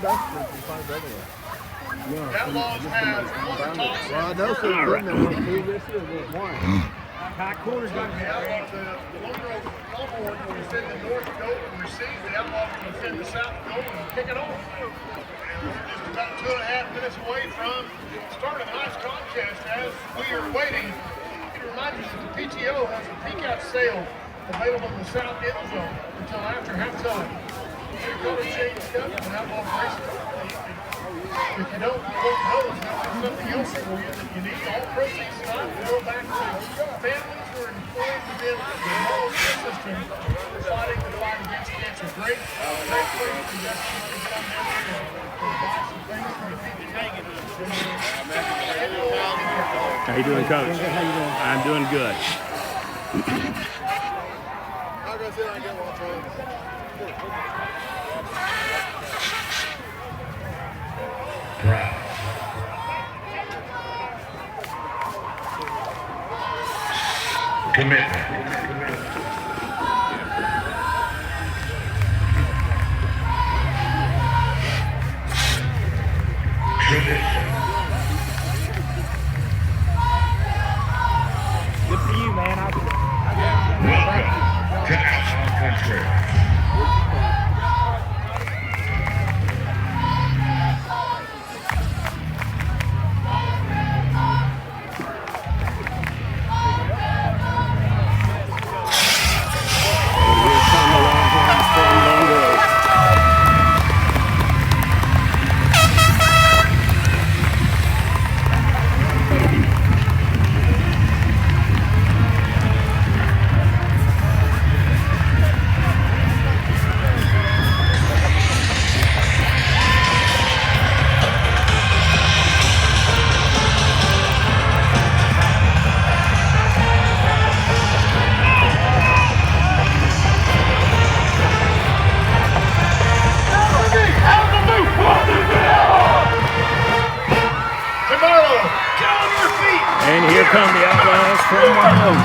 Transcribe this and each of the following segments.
Outlaws has one toss. Well, I know some of them want two this year, one. High corner's got to be Outlaws, the Longhorns will send the north goal and receive. The Outlaws will send the south goal and kick it off. And we're just about 2.5 minutes away from starting a nice contest. As we are waiting, it reminds us that the PTO has a peek out sale available in the south end zone until after halftime. Your color changed up and Outlaw bracelet. If you don't know, there's something else for you that you need. All proceeds tonight will go back to families who are employed within the Marlow school system fighting the fight against cancer. Great place to invest money down there to buy some things for the people. How you doing, Coach? How you doing? I'm doing good. I'm going to sit down and get one, Charlie. Commitment. Tradition. Good for you, man. Welcome to Outlaw Country. And here come the Outlaws from Marlow.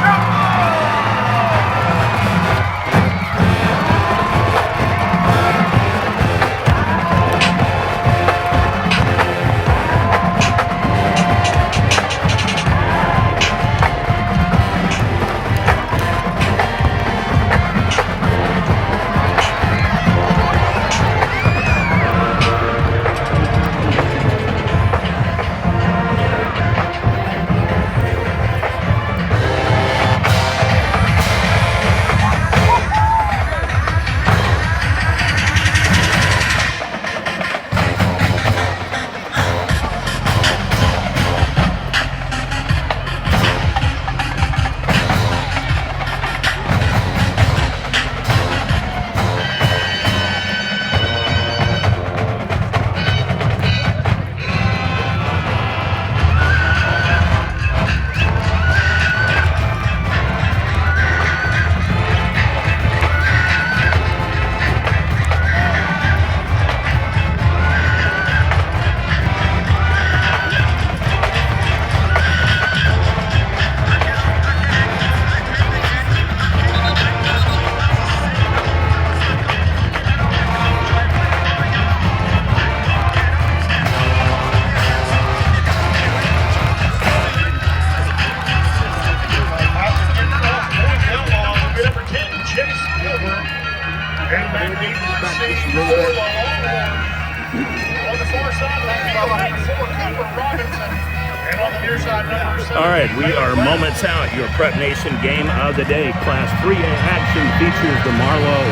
All right, we are moments out. Your Prep Nation game of the day. Class 3A action features the Marlow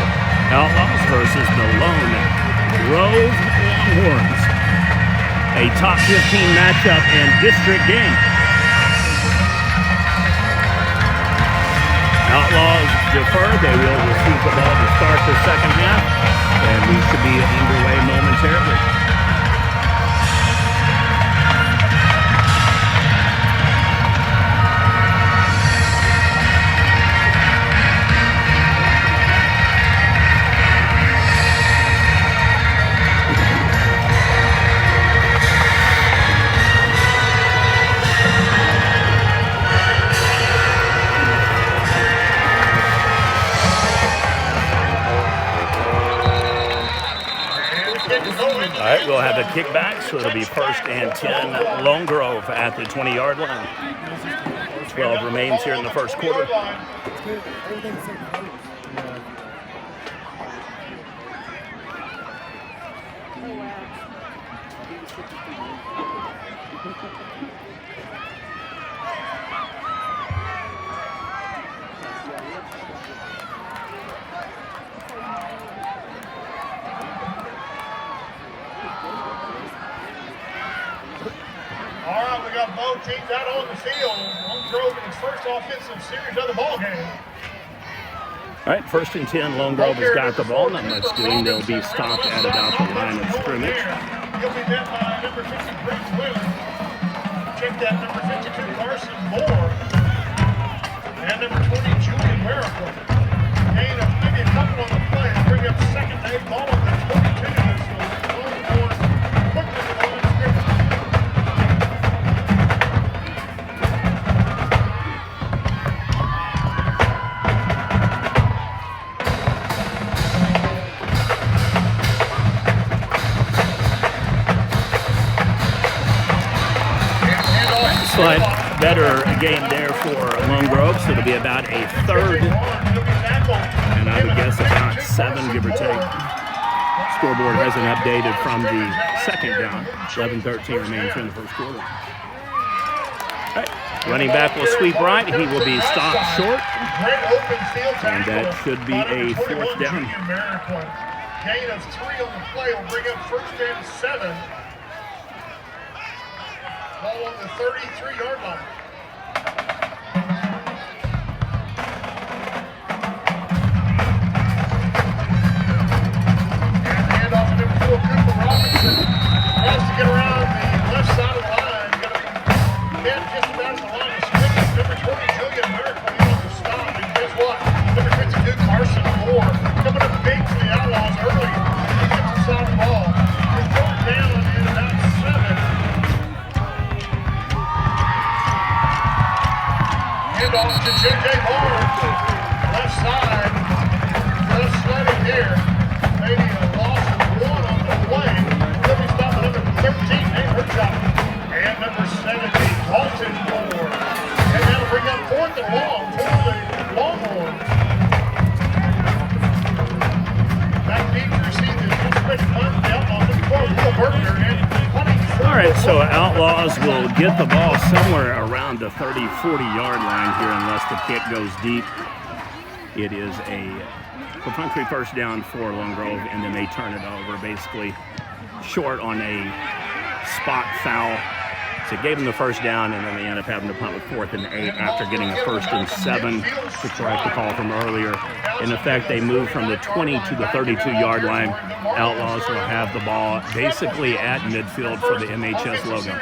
Outlaws versus the Lone Grove Longhorns. A top 15 matchup and district game. Outlaws defer. They will receive the ball to start the second half, and we should be underway momentarily. Kick is right, we'll have a kickback, so it'll be 1st and 10, Lone Grove at the 20-yard line. 12 remains here in the first quarter. All right, we got both teams out on the field. Lone Grove in its first offensive series of the ball game. All right, 1st and 10, Lone Grove has got the ball. Not much doing. They'll be stopped at about the line of scrimmage. He'll be met by number 50, Briggs Wheeler. Check that, number 52, Carson Moore. And number 20, Julian Miracle. Gain of maybe a couple on the play. Bring up 2nd and 8 ball on the 22. So Lone Grove quickly to the line of scrimmage. Slight better game there for Lone Grove, so it'll be about a 3rd, and I would guess about 7, give or take. Scoreboard hasn't updated from the 2nd down. 11-13 remains here in the first quarter. All right. Running back will sweep right. He will be stopped short, and that should be a 4th down. Gain of 3 on the play will bring up 1st and 7. Ball on the 33-yard line. And handoff to number 4, Cooper Robinson. Tries to get around the left side of the line. Going to be hit just about at the line of scrimmage. Number 20, Julian Miracle, he wants to stop. And guess what? Number 52, Carson Moore, coming up big for the Outlaws early. He gets inside the ball. He's going down in about 7. Handoff to J.J. Barnes, left side, just sledding there. Maybe a loss of 1 on the play. He'll be stopped at number 13, Nate Herchop. And number 70, Dalton Moore. And that'll bring up 4th and long for the Longhorns. Back deep to receive the anticipated punt, the Outlaws looking for Will Berger and punting. All right, so Outlaws will get the ball somewhere around the 30-40-yard line here unless the kick goes deep. It is a perfunctory 1st down for Lone Grove, and then they turn it over basically short on a spot foul. So it gave them the 1st down, and then they end up having to punt with 4th and 8 after getting a 1st and 7 to correct the call from earlier. In effect, they move from the 20 to the 32-yard line. Outlaws will have the ball basically at midfield for the MHS logo.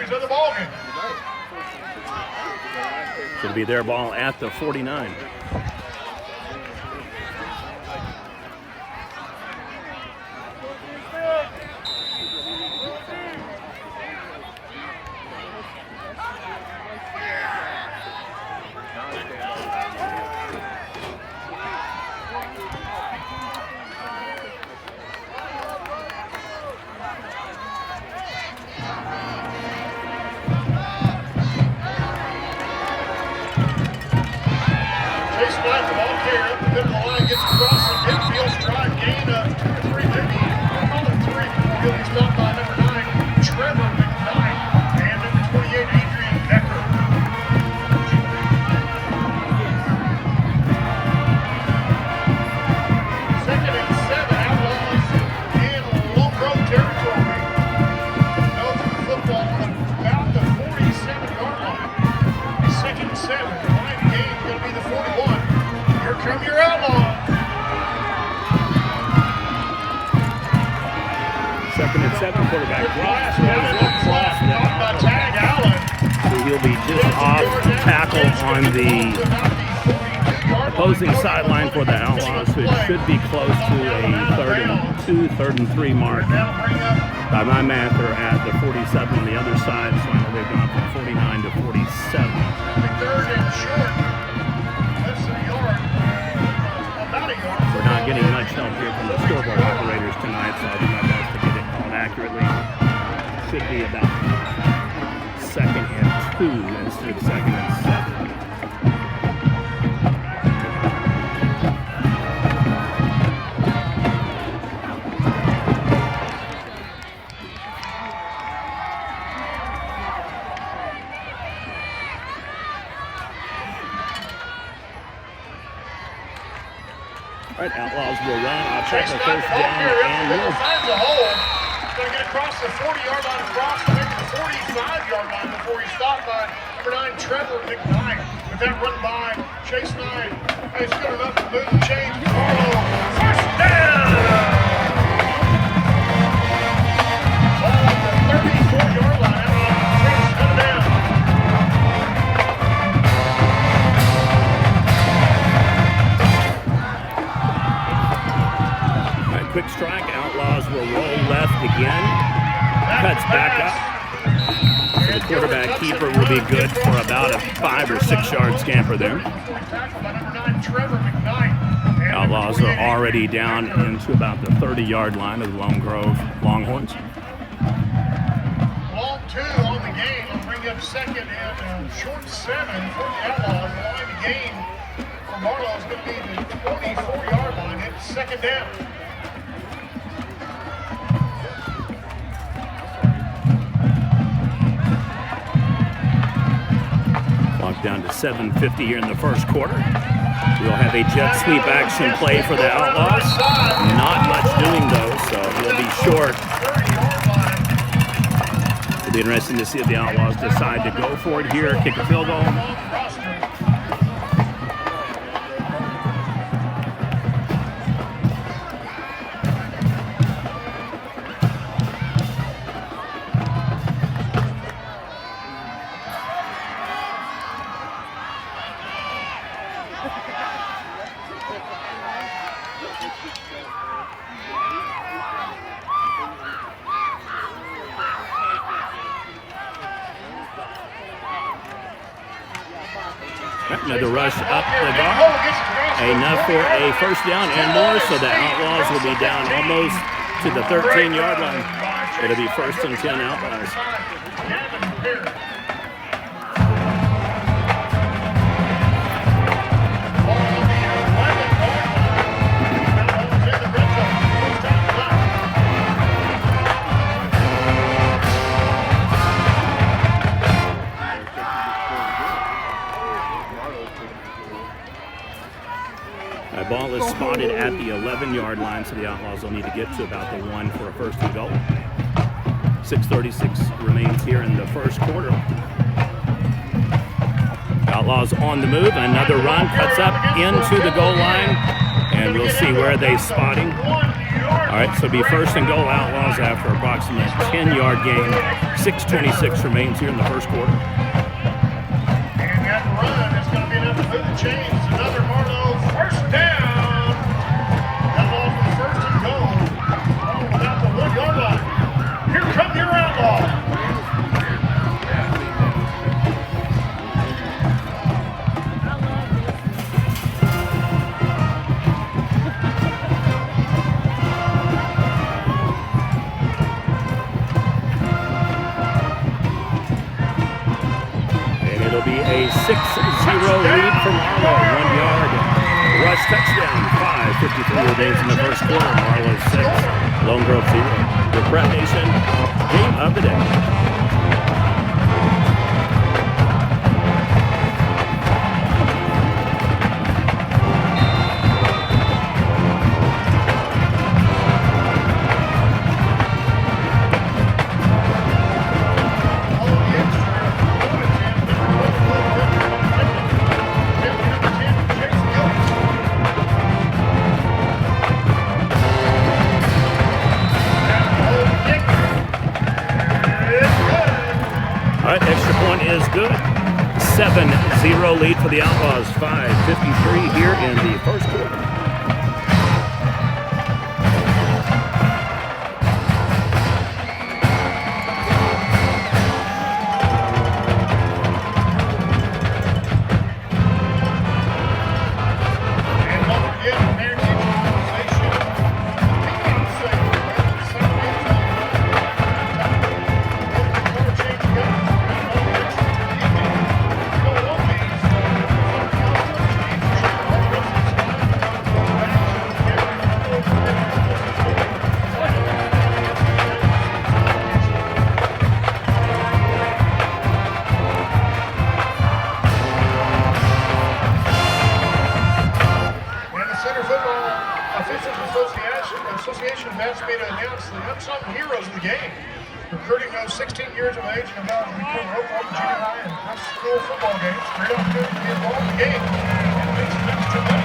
So it'll be their ball at the 49. Quarterback drops, so he'll be just off tackle on the opposing sideline for the Outlaws, so it should be close to a 3rd and 2, 3rd and 3 mark. By my math, they're at the 47 on the other side, so I know they've gone from 49 to 47. 3rd and short. Less than a yard. About a yard. We're not getting much help here from the scoreboard operators tonight, so I'll do my best to get it called accurately. should be about 2nd and 2 instead of 2nd and 7. All right, Outlaws will run. I'll check the first down and more. Finds a hole. He's going to get across the 40-yard line, across maybe the 45-yard line before he's stopped by number 9, Trevor McKnight. With that run by Chase Knight, it's good enough to move the chains. Marlow, first down! Ball at the 34-yard line. Outlaws coming down. Quick strike, Outlaws will roll left again. Cuts back up. So the quarterback keeper will be good for about a 5 or 6 yard scamper there. Outlaws are already down into about the 30-yard line of the Lone Grove Longhorns. Long 2 on the game. I'll bring up 2nd and short 7 for the Outlaws. The line of game for Marlow is going to be the 24-yard line. It's 2nd down. Down to 7:50 here in the first quarter. We'll have a jet sweep action play for the Outlaws. Not much doing though, so he'll be short. It'll be interesting to see if the Outlaws decide to go for it here, kick a field goal. Another rush up the gut. Enough for a first down and more, so the Outlaws will be down almost to the 13-yard line. It'll be 1st and 10 Outlaws. The ball is spotted at the 11-yard line, so the Outlaws will need to get to about the 1 for a 1st and goal. 6:36 remains here in the first quarter. Outlaws on the move. Another run, cuts up into the goal line, and we'll see where they spot him. All right, so it'll be 1st and goal Outlaws after approximately 10-yard gain. 6:26 remains here in the first quarter. And that run is going to be enough to move the chains. Another Marlow first down. Outlaws with 1st and goal. Oh, without the 1-yard line. Here come your Outlaws. A 6-0 lead for Marlow. 1 yard rush touchdown. 5:53 remains in the first quarter. Marlow 6, Lone Grove 0. The Prep Nation game of the day. Is good. 7-0 lead for the Outlaws. 5:53 here in the first quarter. recruiting those 16 years of age and above to become rope junior high and high school football games. Great opportunity to be involved in the game and make some extra money.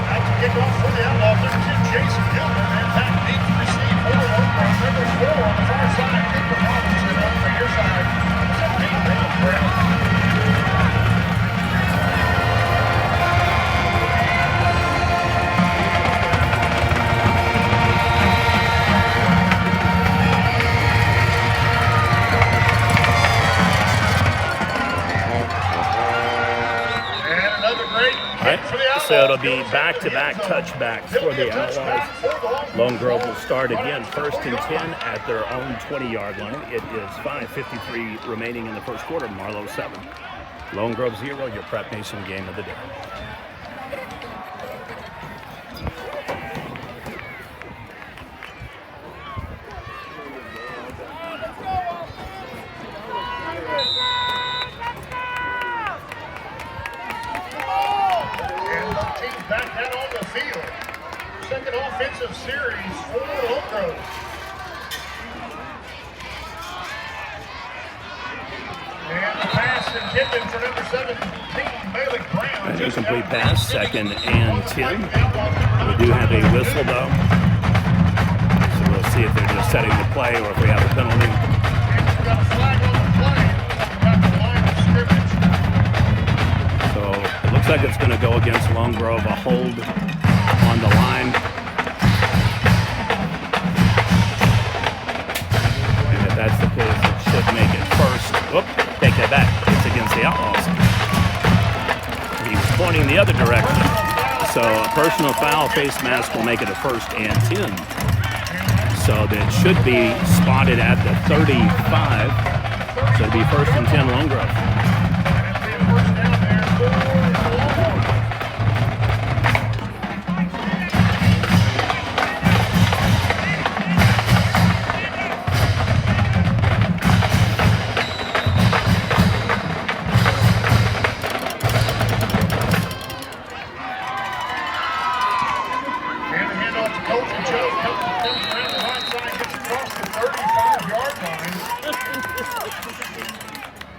Out to kick off for the Outlaws, number 10, Jason Gilbert, and back deep to receive for the Outlaws. Number 4 on the far side, Cooper Robinson on the near side. 17, Daniel Brown. So it'll be back-to-back touchbacks for the Outlaws. Lone Grove will start again, 1st and 10 at their own 20-yard line. It is 5:53 remaining in the first quarter. Marlow 7. Lone Grove 0, your Prep Nation game of the day. Offensive series for Lone Grove. And the pass intended for number 17, Malik Brown. An incomplete pass, 2nd and 10. We do have a whistle though. So we'll see if they're just setting the play or if we have a penalty. And we've got a flag on the play. About the line of scrimmage. So it looks like it's going to go against Lone Grove, a hold on the line. That's the case. It should make it first. Whoop, take that back. It's against the Outlaws. He was pointing the other direction. So a personal foul, face mask will make it a 1st and 10. So that should be spotted at the 35. So it'll be 1st and 10 Lone Grove.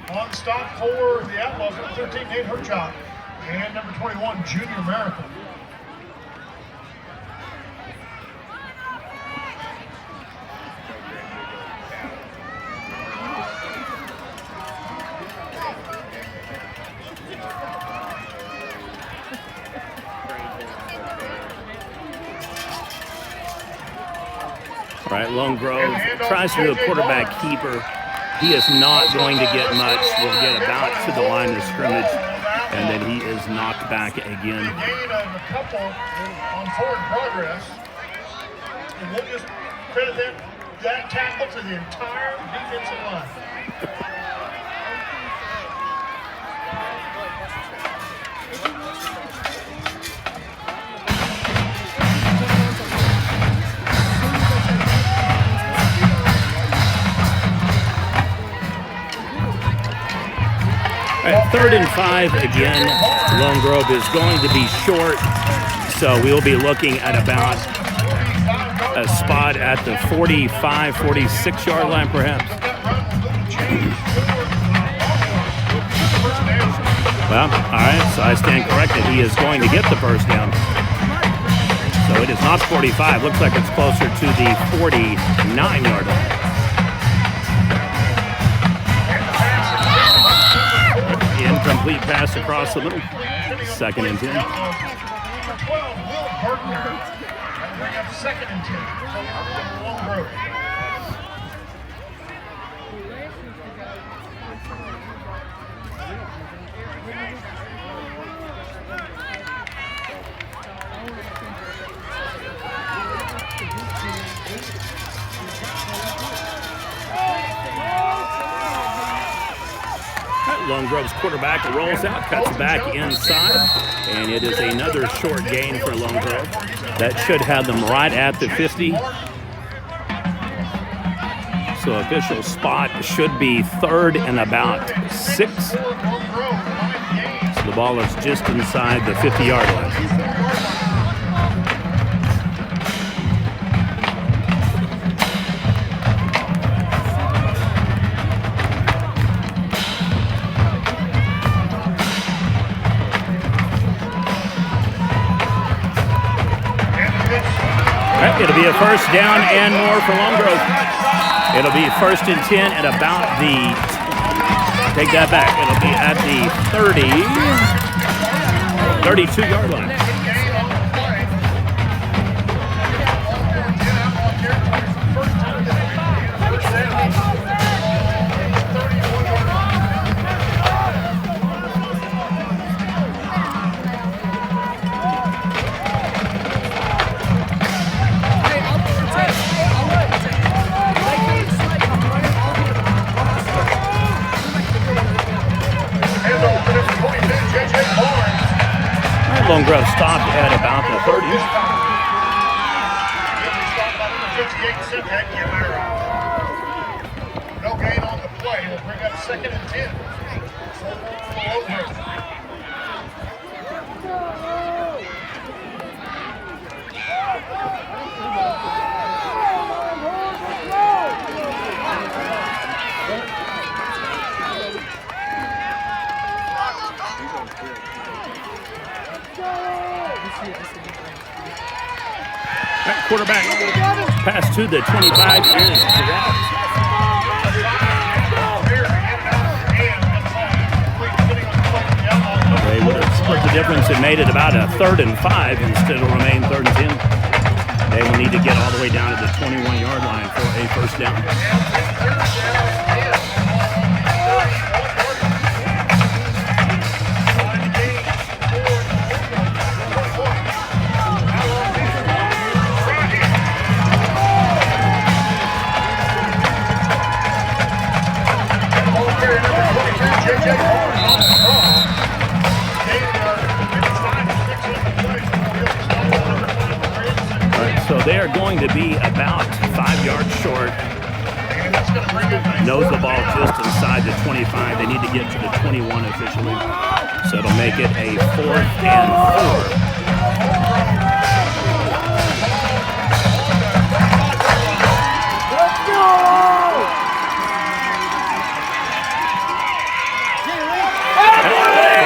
On stop for the Outlaws, number 13, Nate Herchop, and number 21, Junior Miracle. All right, Lone Grove tries to do a quarterback keeper. He is not going to get much. We'll get about to the line of scrimmage, and then he is knocked back again. Gain of a couple on forward progress, and we'll just credit that tackle to the entire defensive line. All right, 3rd and 5 again. Lone Grove is going to be short, so we'll be looking at about a spot at the 45, 46-yard line, perhaps. Well, all right, so I stand corrected. He is going to get the first down. So it is not 45. Looks like it's closer to the 49-yard line. Incomplete pass across the middle. 2nd and 10. Number 12, Will Burton. That'll bring up 2nd and 10. Lone Grove. Lone Grove's quarterback rolls out, cuts back inside, and it is another short gain for Lone Grove. That should have them right at the 50. So official spot should be 3rd and about 6. So the ball is just inside the 50-yard line. first down and more for Lone Grove. It'll be 1st and 10 at about the, take that back, it'll be at the 32-yard line. Lone Grove stopped at about the 30. No gain on the play. We'll bring up 2nd and 10. Quarterback pass to the 25 is correct. They would have split the difference and made it about a 3rd and 5 instead of remain 3rd and 10. They will need to get all the way down to the 21-yard line for a first down. So they are going to be about 5 yards short. Knows the ball just inside the 25. They need to get to the 21 officially. So it'll make it a 4th and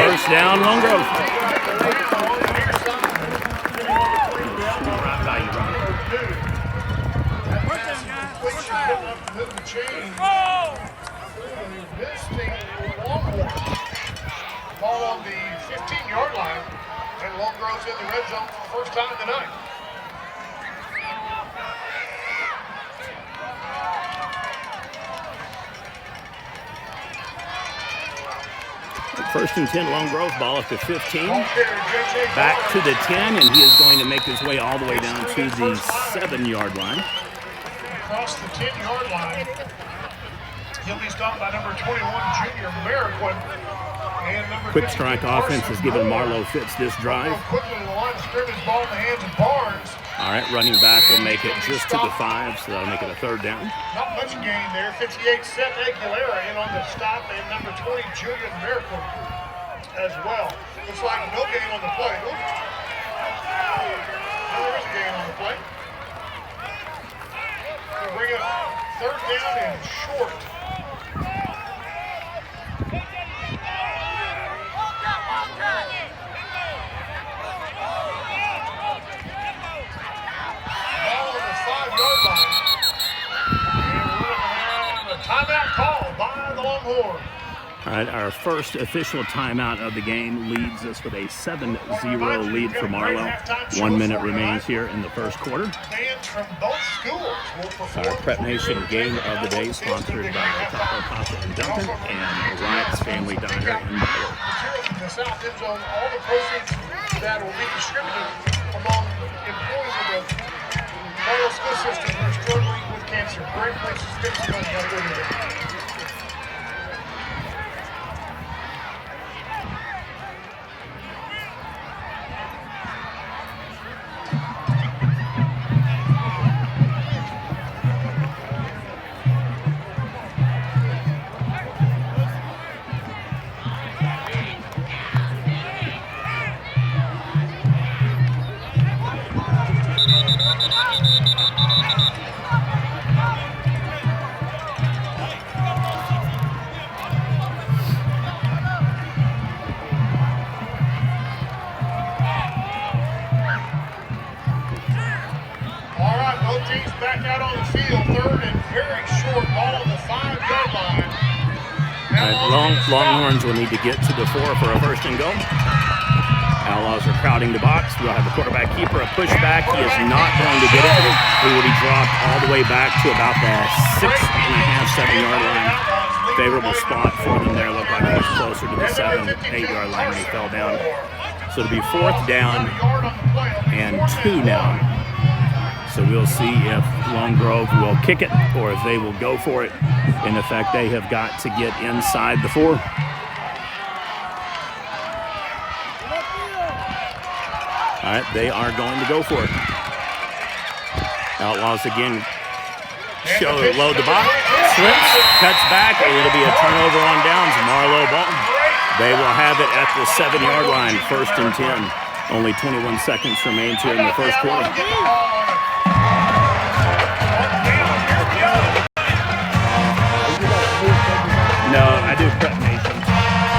4. First down, Lone Grove. Ball on the 15-yard line, and Lone Grove's in the red zone for the first time tonight. First and 10, Lone Grove, ball at the 15. Back to the 10, and he is going to make his way all the way down to the 7-yard line. Across the 10-yard line, he'll be stopped by number 21, Junior Merriquin. Quick strike offense has given Marlow fits this drive. Quickly to the line of scrimmage, ball in the hands of Barnes. All right, running back will make it just to the 5, so that'll make it a 3rd down. Not much gain there. 58, Seth Aguilera in on the stop, and number 20, Julian Merriquin as well. Looks like no gain on the play. No, there is a gain on the play. We'll bring it 3rd down and short. Timeout call by the Longhorns. All right, our first official timeout of the game leads us with a 7-0 lead for Marlow. 1 minute remains here in the first quarter. Our Prep Nation game of the day sponsored by Casa and Duncan and Wright's Family Diner in Marlow. In the south end zone, all the proceeds that will be distributed among employees of the Marlow school system who are struggling with cancer. Great place to spend some money. Have a good day. steal third and very short ball on the 5-yard line. Longhorns will need to get to the 4 for a first and go. Outlaws are crowding the box. We'll have the quarterback keeper a pushback. He is not going to get it. He will be dropped all the way back to about the 6.5, 7-yard line. Favorable spot for them there. Looked like he was closer to the 7, 8-yard line when he fell down. So it'll be 4th down and 2 now. So we'll see if Lone Grove will kick it or if they will go for it. In effect, they have got to get inside the 4. All right, they are going to go for it. Outlaws again load the box, slips, cuts back, and it'll be a turnover on downs. Marlow ball. They will have it at the 7-yard line, 1st and 10. Only 21 seconds remain here in the first quarter. No, I do prep nations.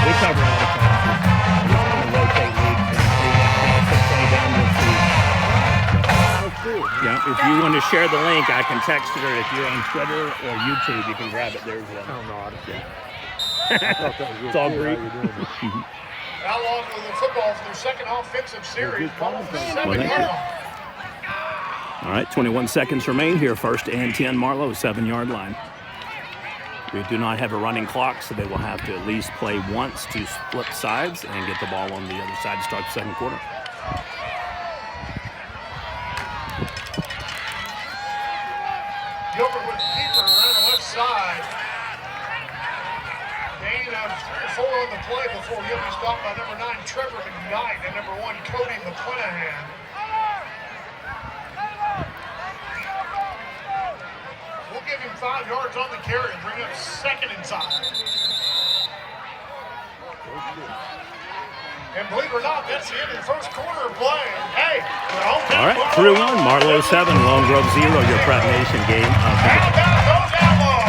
We cover all the classes. We're just going to rotate leagues and see what classes play down this week. Yeah, if you want to share the link, I can text it, or if you're on Twitter or YouTube, you can grab it there as well. Oh, no, Yeah. It's all Greek. Outlaws with the football for their second offensive series. Well, thank you. All right, 21 seconds remain here. 1st and 10, Marlow, 7-yard line. We do not have a running clock, so they will have to at least play once to split sides and get the ball on the other side to start the second quarter. Gilbert with the keeper around the left side. Gain of 3 or 4 on the play before he'll be stopped by number 9, Trevor McKnight, and number 1, Cody McClanahan. We'll give him 5 yards on the carry and bring up 2nd inside. And believe it or not, that's the end of the first quarter of play. Hey, all right, 3-1, Marlow 7, Lone Grove 0, your Prep Nation game of how about those Outlaws?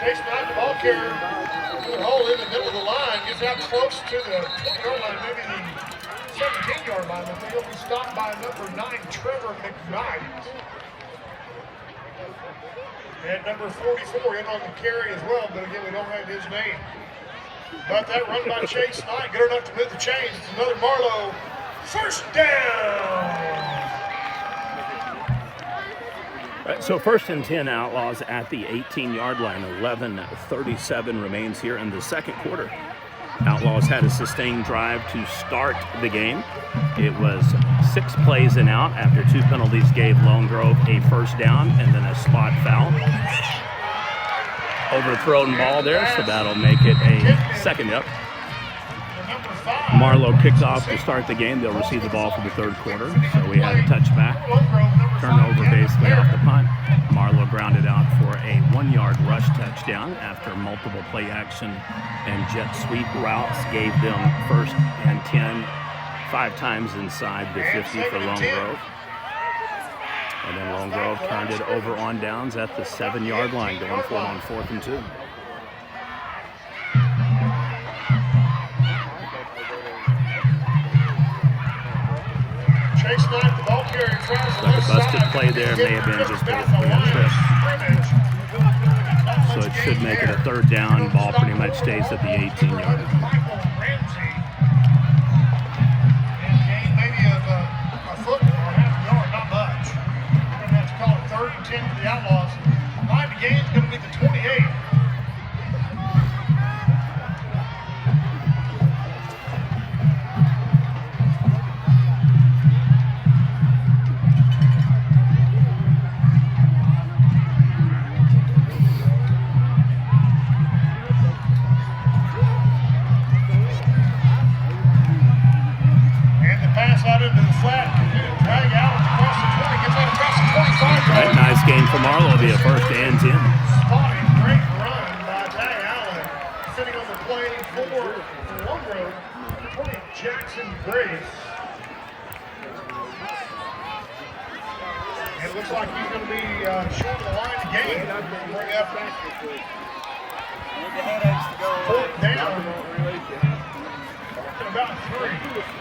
Chase Knight, the ball carrier, through a hole in the middle of the line, gets out close to the 20-yard line, maybe the 17-yard line, but he'll be stopped by number 9, Trevor McKnight. And number 44 in on the carry as well, but again, we don't have his name. But that run by Chase Knight, good enough to move the chains. It's another Marlow first down. So 1st and 10, Outlaws at the 18-yard line. 11:37 remains here in the second quarter. Outlaws had a sustained drive to start the game. It was 6 plays and out after 2 penalties gave Lone Grove a first down and then a spot foul. Overthrown ball there, so that'll make it a second up. Marlow kicked off to start the game. They'll receive the ball for the third quarter. So we had a touchback. Turnover basically off the punt. Marlow grounded out for a 1-yard rush touchdown after multiple play action and jet sweep routes gave them 1st and 5 times inside the 50 for Lone Grove. And then Lone Grove turned it over on downs at the 7-yard line, going for it on 4th and 2. Chase Knight, the ball carrier, tries the Like a left busted side. play there, may have been just a trip. So it should make it a 3rd down. Ball pretty much stays at the 18-yard. Maybe a foot or half a yard, not much. We're going to have to call it 3rd and 10 for the Outlaws. Line to gain is going to be the 28. Nice game for Marlow. It'll be a 1st and 10. Spotting, great run by Ty Allen. Sitting on the play for Lone Grove, 20 Jackson Grace. It looks like he's going to be short of the line to gain. Bring up 4th down. Talking about 3.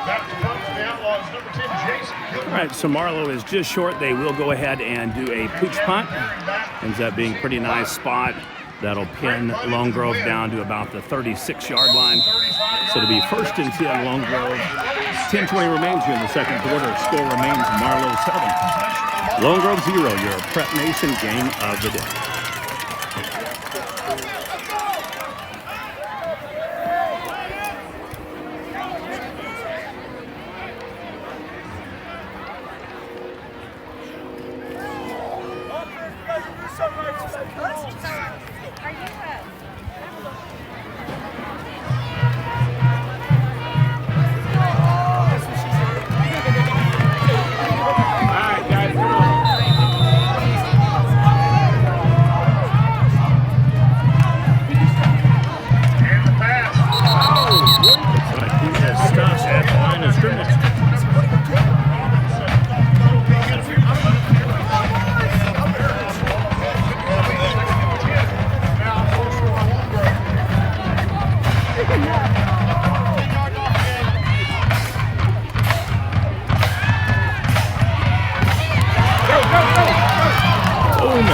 Back to punt for the Outlaws, number 10, Jason. All right, so Marlow is just short. They will go ahead and do a pooch punt. Ends up being a pretty nice spot. That'll pin Lone Grove down to about the 36-yard line. So it'll be 1st and 10 Lone Grove. 10:20 remains here in the 2nd quarter. Score remains Marlow 7. Lone Grove 0, your Prep Nation game of the day.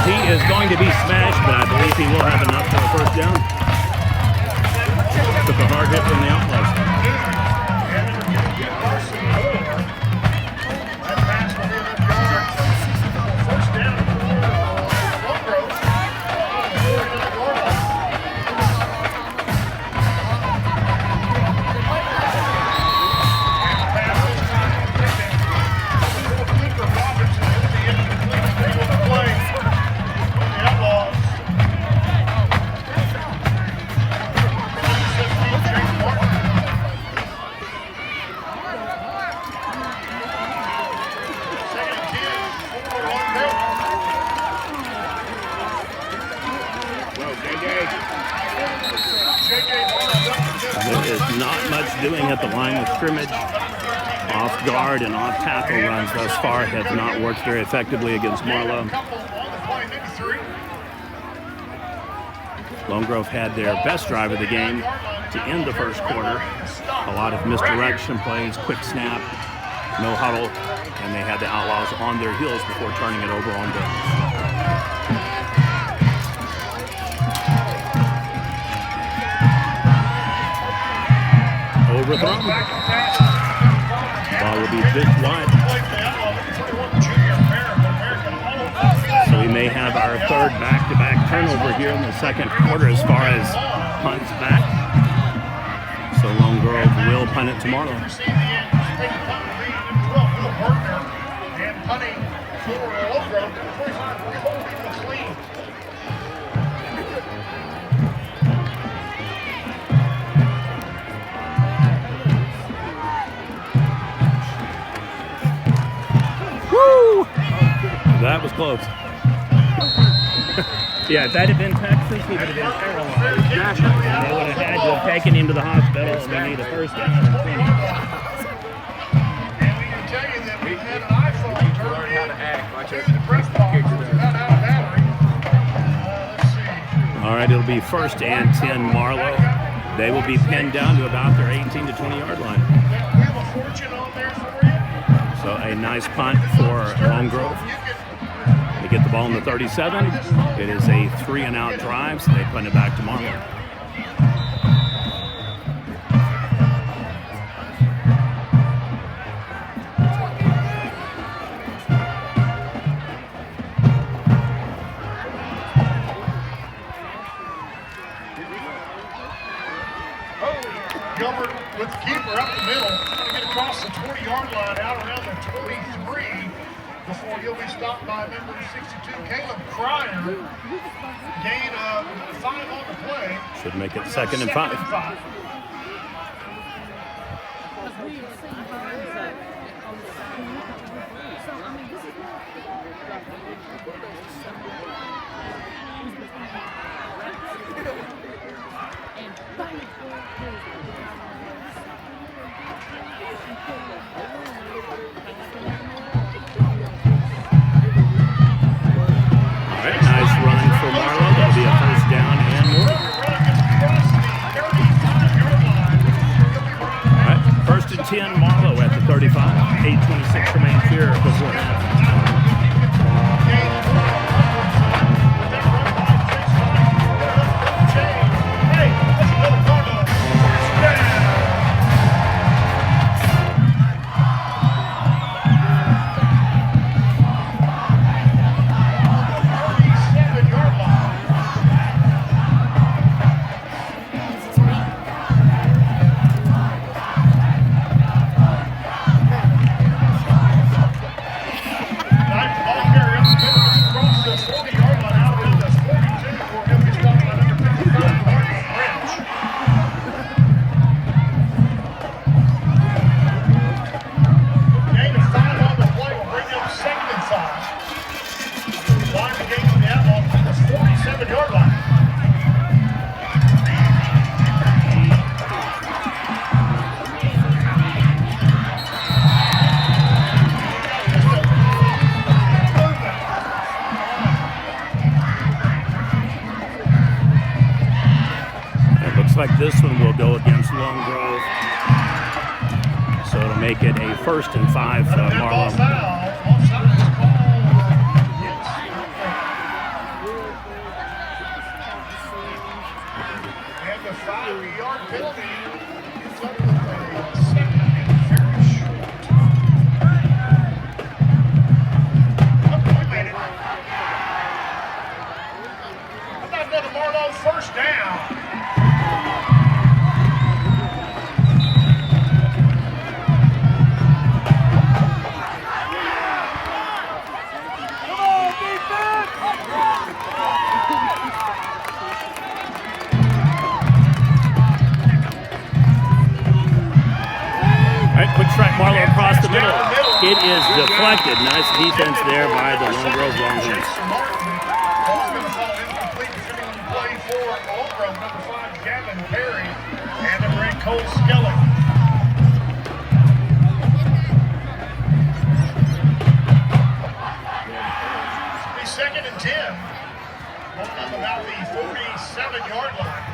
He is going to be smashed, but I believe he will have enough for a 1st down. Took a hard hit from the Outlaws. There is not much doing at the line of scrimmage. Off guard and off tackle runs thus far have not worked very effectively against Marlow. Lone Grove had their best drive of the game to end the 1st quarter. A lot of misdirection plays, quick snap, no huddle, and they had the Outlaws on their heels before turning it over on downs. Overthrown. Ball will be just wide. So we may have our 3rd back-to-back turnover here in the 2nd quarter as far as punts back. So Lone Grove will punt it tomorrow. Woo! That was close. Yeah, if that had been Texas, he would have been paralyzed. They would have had to have taken him to the hospital, and we need a 1st down and 20. be 1st and 10 Marlow. They will be pinned down to about their 18 to 20 yard line. We have a fortune on there for you. So a nice punt for Lone Grove. They get the ball in the 37. It is a 3-and-out drive, so they punt it back to Marlow. Gilbert with the keeper up the middle, trying to get across the 20-yard line, out around the 23, before he'll be stopped by number 62, Caleb Cryer. Gain of 5 on the play. Should make it 2nd and 5. Nice run for Marlow. That'll be a 1st down and more. All right, 1st and 10 Marlow at the 35. 8:26 remains here before half. Like this one will go against Lone Grove. So it'll make it a 1st and 5 for Marlow. And the 5-yard penalty is up with a 2nd and very short. Oh, we made it. How about another Marlow 1st down? Quick strike Marlow across the middle. It is deflected. Nice defense there by the Lone Grove Longhorns. Ball's going to fall incomplete, sitting on the play for Lone Grove, number 5, Gavin Perry, and number 8, Cole Skelly. It'll be 2nd and 10. On about the 47-yard line.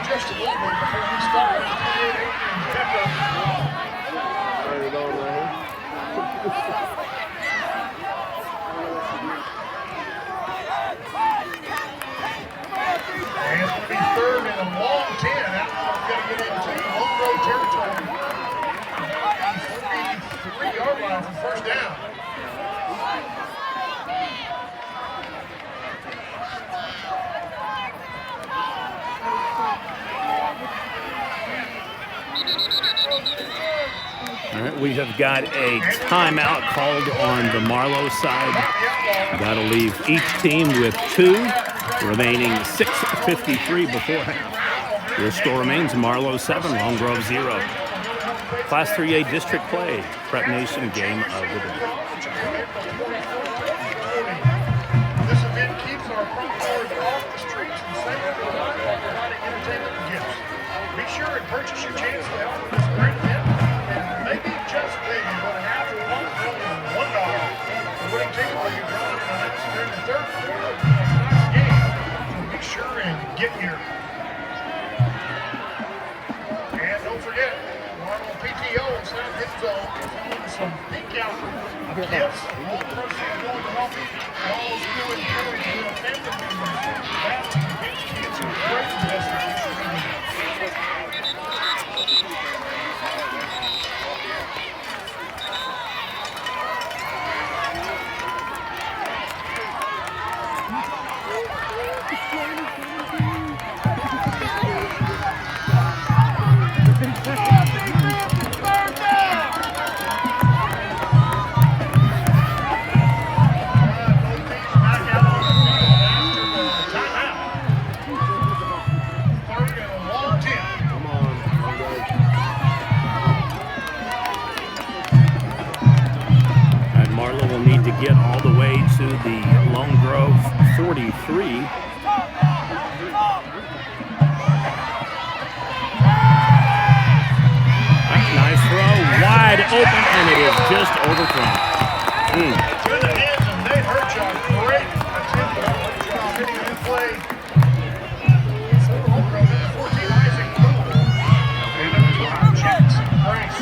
Just a little bit before he started. Turn it on right here. And it's going to be 3rd and a long 10. Outlaw's going to get into Lone Grove territory. 43-yard line for 1st down. All right, we have got a timeout called on the Marlow side. That'll leave each team with 2, remaining 6:53 before half. Your score remains Marlow 7, Lone Grove 0. Class 3A district play, Prep Nation game of the day. This event keeps our proctors off the streets and safe for the night while providing entertainment and gifts. Be sure and purchase your chance to help with this great event, and maybe just maybe what half of one $1. The winning ticket will be drawn and announced during the third quarter of tonight's game. So be sure and get here. And don't forget, Marlow PTO and South Hit Zone is doing some pink out gifts. All the proceeds going to help all school and college family members battling against cancer. Great investment. You should be doing that. Marlow will need to get all the way to the Lone Grove 43. Nice throw, wide open, and it is just overthrown. To the hands of Nate Herchuk. Great attempt on hitting in play. For Lone Grove, 14 Isaac Poole. And number 5, Jackson Grace.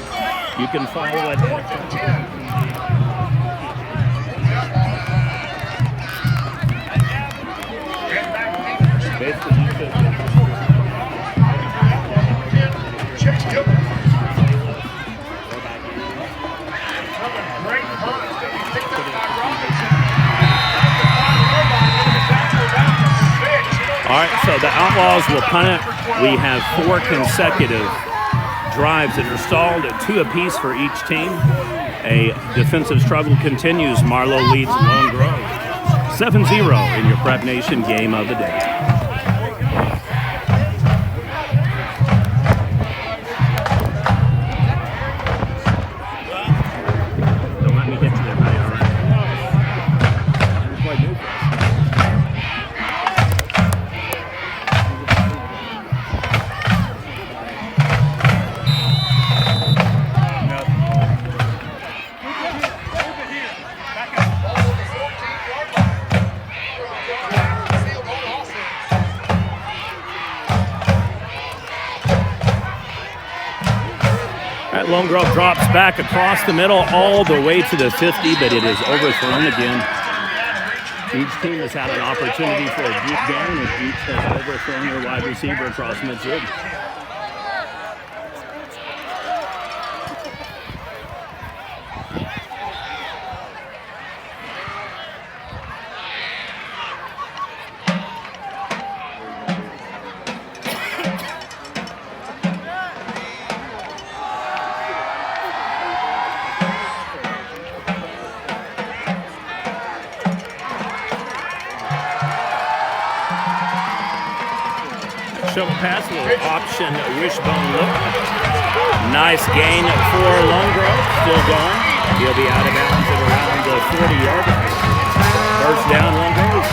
You can follow it. 4th and 10. Basically, you could. Chase Gilbert. Great punt. It's going to be picked up by Robinson. All right, so the Outlaws will punt it. We have 4 consecutive drives that are stalled at 2 apiece for each team. A defensive struggle continues. Marlow leads Lone Grove 7-0 in your Prep Nation game of the day. Lone Grove drops back across the middle all the way to the 50, but it is overthrown again. Each team has had an opportunity for a deep gain, and each has overthrown their wide receiver across midfield. Shovel pass, little option wishbone look. Nice gain for Lone Grove. Still going. He'll be out of bounds at around the 40-yard line. First down, Lone Grove.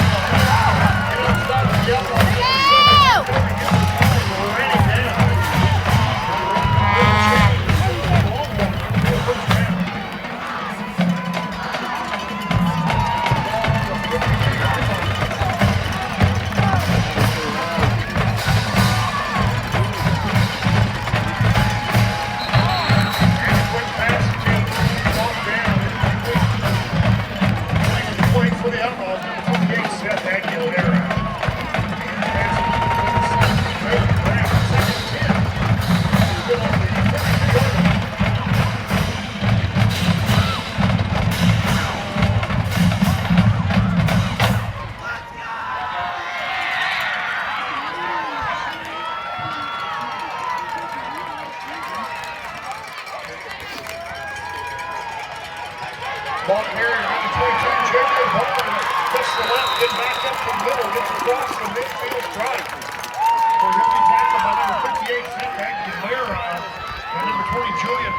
Julian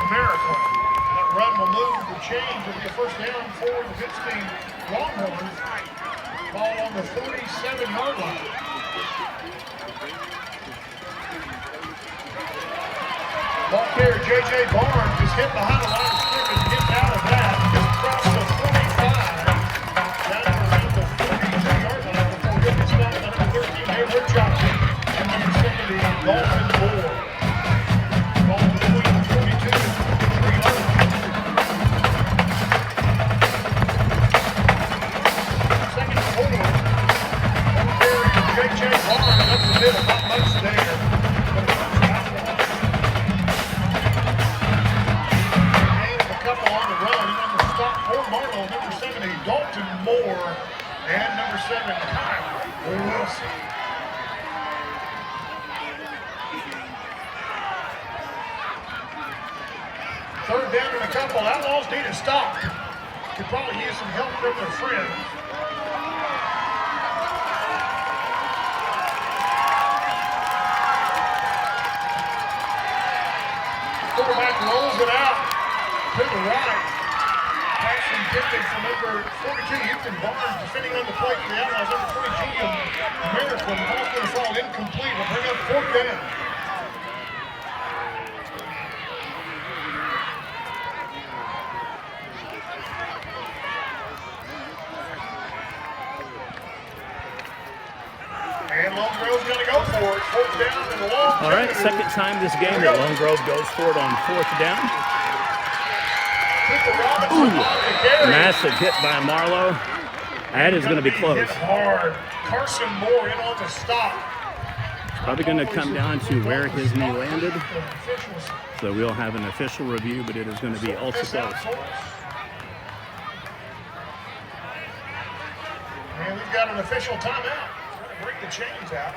change. It'll be a first down for the visiting Longhorns. Ball on the 47-yard line. Ball carrier J.J. Barnes is hit behind the line of scrimmage, gets out of that, across the 45, down around the 42-yard line before getting stopped by number 13, Hayward Johnson, and number 70, Dalton Moore. Ball between the 42 and 43-yard line. Second quarter, ball carrier J.J. Barnes up the middle, not much there. Marlow, number 70, Dalton Moore, and number 7, Kyle Wilson. Third down and a couple. Outlaws need a stop. Could probably use some help from their friends. Quarterback rolls it out to the right. Pass intended for number 42, Houston Barnes, defending on the plate for the Outlaws. Number 42, American. Ball's going to fall incomplete. Will bring up fourth down. And Lone Grove's going to go for it. Fourth down and long. All right, second time this game that Lone Grove goes for it on fourth down. Ooh, massive hit by Marlow. That is going to be close. Hard. Carson Moore in on the stop. It's probably going to come down to where his knee landed. So we'll have an official review, but it is going to be ultra close. And we've got an official timeout. Trying to break the chains out.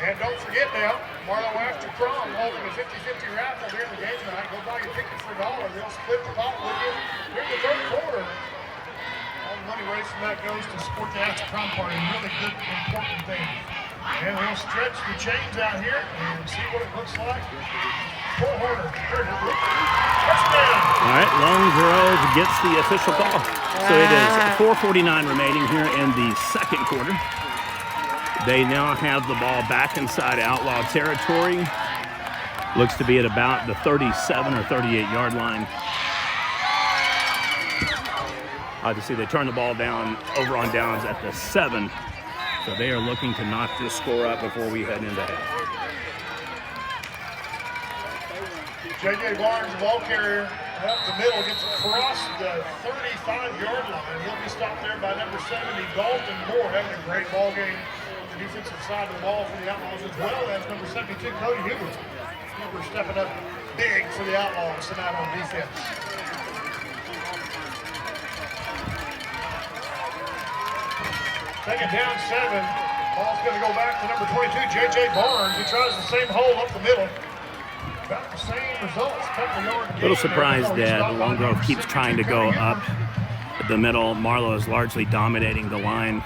And don't forget now, Marlow after prom holding a 50-50 raffle during the game tonight. Go buy your ticket for $1. They'll split the pot with you during the third quarter. All the money raised from that goes to support the after prom party. Really good, important thing. And we'll stretch the chains out here and see what it looks like. Pull harder. Touchdown. All right, Lone Grove gets the official call. So it is 4:49 remaining here in the second quarter. They now have the ball back inside Outlaw territory. Looks to be at about the 37 or 38-yard line. Obviously, they turn the ball down over on downs at the 7. So they are looking to knock this score up before we head into half. J.J. Barnes, the ball carrier, up the middle, gets across the 35-yard line. He'll be stopped there by number 70, Dalton Moore, having a great ball game. Defensive side of the ball for the Outlaws, as well as number 72, Cody Hoover. Hoover stepping up big for the Outlaws tonight on defense. Second down, 7. Ball's going to go back to number 22, J.J. Barnes. He tries the same hole up the middle. About the same results. A little surprised that Lone Grove keeps trying to go up the middle. Marlow is largely dominating the line.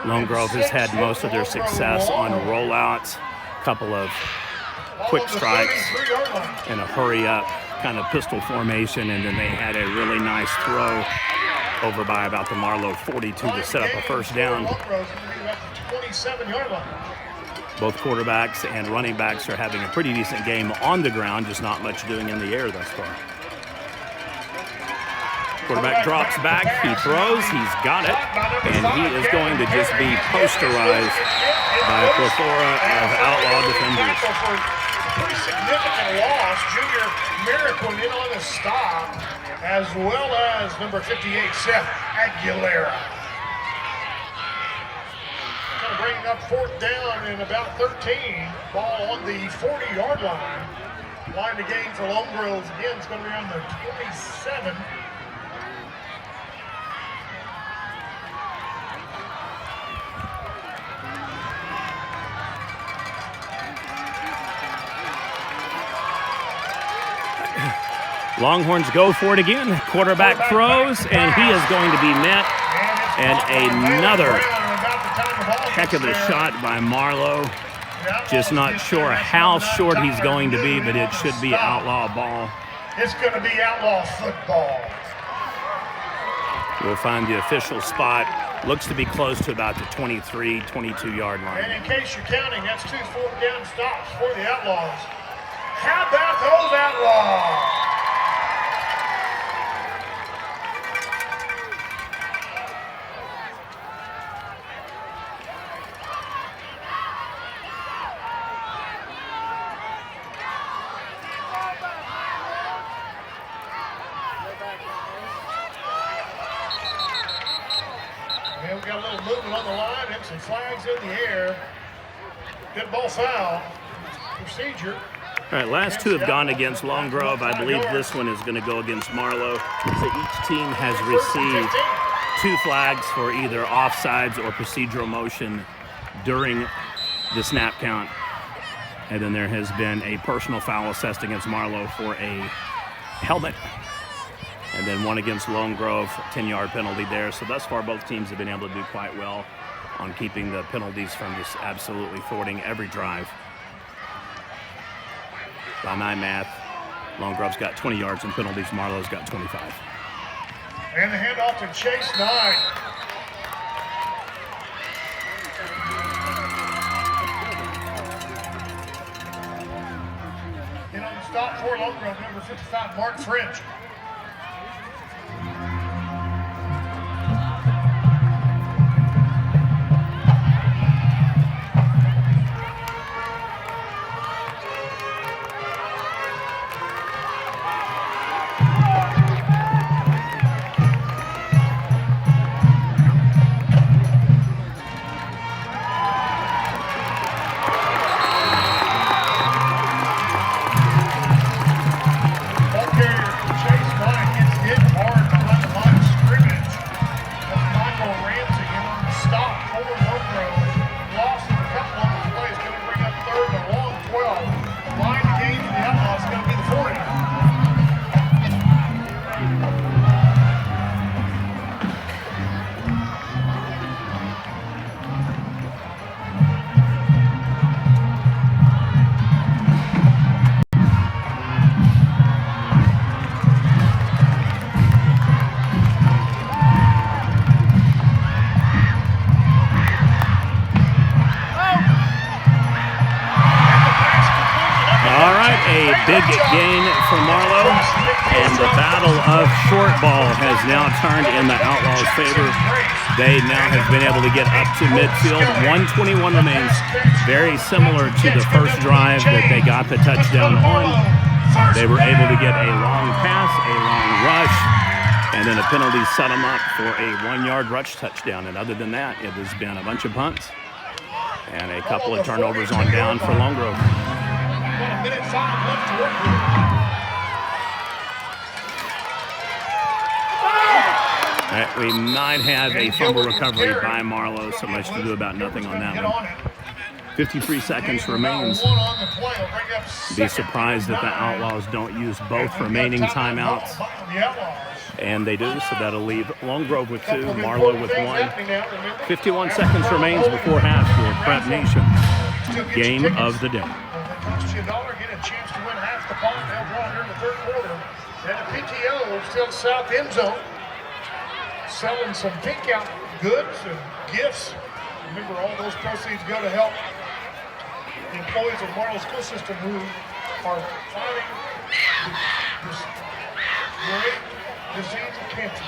Lone Grove has had most of their success on rollouts, a couple of quick strikes and a hurry-up kind of pistol formation, and then they had a really nice throw over by about the Marlow 42 to set up a first down. Both quarterbacks and running backs are having a pretty decent game on the ground, just not much doing in the air thus far. Quarterback drops back, he throws, he's got it, and he is going to just be posterized by a plethora of Outlaw defenders. Pretty significant loss. Junior Miracle in on the stop, as well as number 58, Seth Aguilera. Kind of bringing up fourth down in about 13. Ball on the 40-yard line. Line to gain for Lone Grove. Again, it's going to be on the 27. Longhorns go for it again. Quarterback throws, and he is going to be met. And another Heck of a shot by Marlow. Just not sure how short he's going to be, but it should be outlaw ball. It's going to be outlaw football. We'll find the official spot. Looks to be close to about the 23, 22-yard line. And in case you're counting, that's 2 fourth down stops for the Outlaws. How about those Outlaws? And we got a little movement on the line and some flags in the air. Good ball foul. Procedure. All right, last two have gone against Long Grove. I believe this one is going to go against Marlow. So each team has received 2 flags for either offsides or procedural motion during the snap count. And then there has been a personal foul assessed against Marlow for a helmet. And then one against Long Grove, 10-yard penalty there. So thus far, both teams have been able to do quite well on keeping the penalties from just absolutely thwarting every drive. By my math, Long Grove's got 20 yards in penalties. Marlow's got 25. And the handoff to Chase Knight. And on the stop for Long Grove, number 55, Mark French. Big gain for Marlow, and the battle of short ball has now turned in the Outlaws' favor. They now have been able to get up to midfield. 1:21 remains, very similar to the first drive that they got the touchdown on. They were able to get a long pass, a long rush, and then a penalty set them up for a 1-yard rush touchdown. And other than that, it has been a bunch of punts and a couple of turnovers on down for Long Grove. We might have a fumble recovery by Marlow, so much to do about nothing on that one. 53 seconds remains. Be surprised if the Outlaws don't use both remaining timeouts. And they do, so that'll leave Long Grove with 2, Marlow with 1. 51 seconds remains before half for Prep Nation. Game of the day. Cost you $1, get a chance to win half the ball. They'll draw here in the 3rd quarter. And the PTO still south end zone. Selling some pink out goods and gifts. Remember, all those proceeds go to help the employees of the Marlow school system who are fighting this great disease of cancer.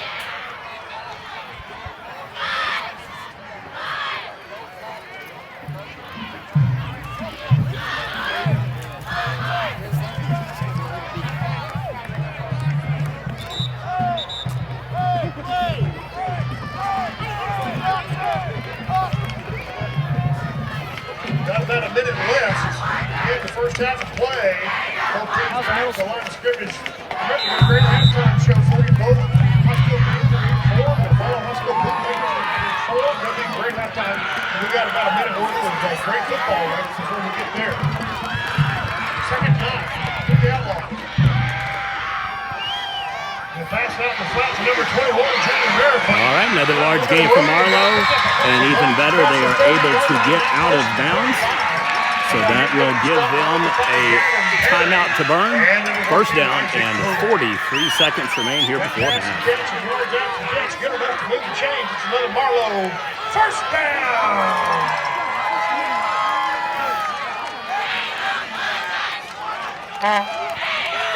Got about a minute left in the first half of play. Both teams back to the line of scrimmage. Remember, a great halftime show for you. Both high school teams are in 4, but Marlow High School Bootleggers are in 4. Going to be a great halftime. And we got about a minute worth of great football left before we get there. Second time for the Outlaws. And the pass All right, another large gain for Marlow, and even better, they are able to get out of bounds. So that will give them a timeout to burn. First down and 43 seconds remain here before half. Good enough to move the chains. It's another Marlow first down.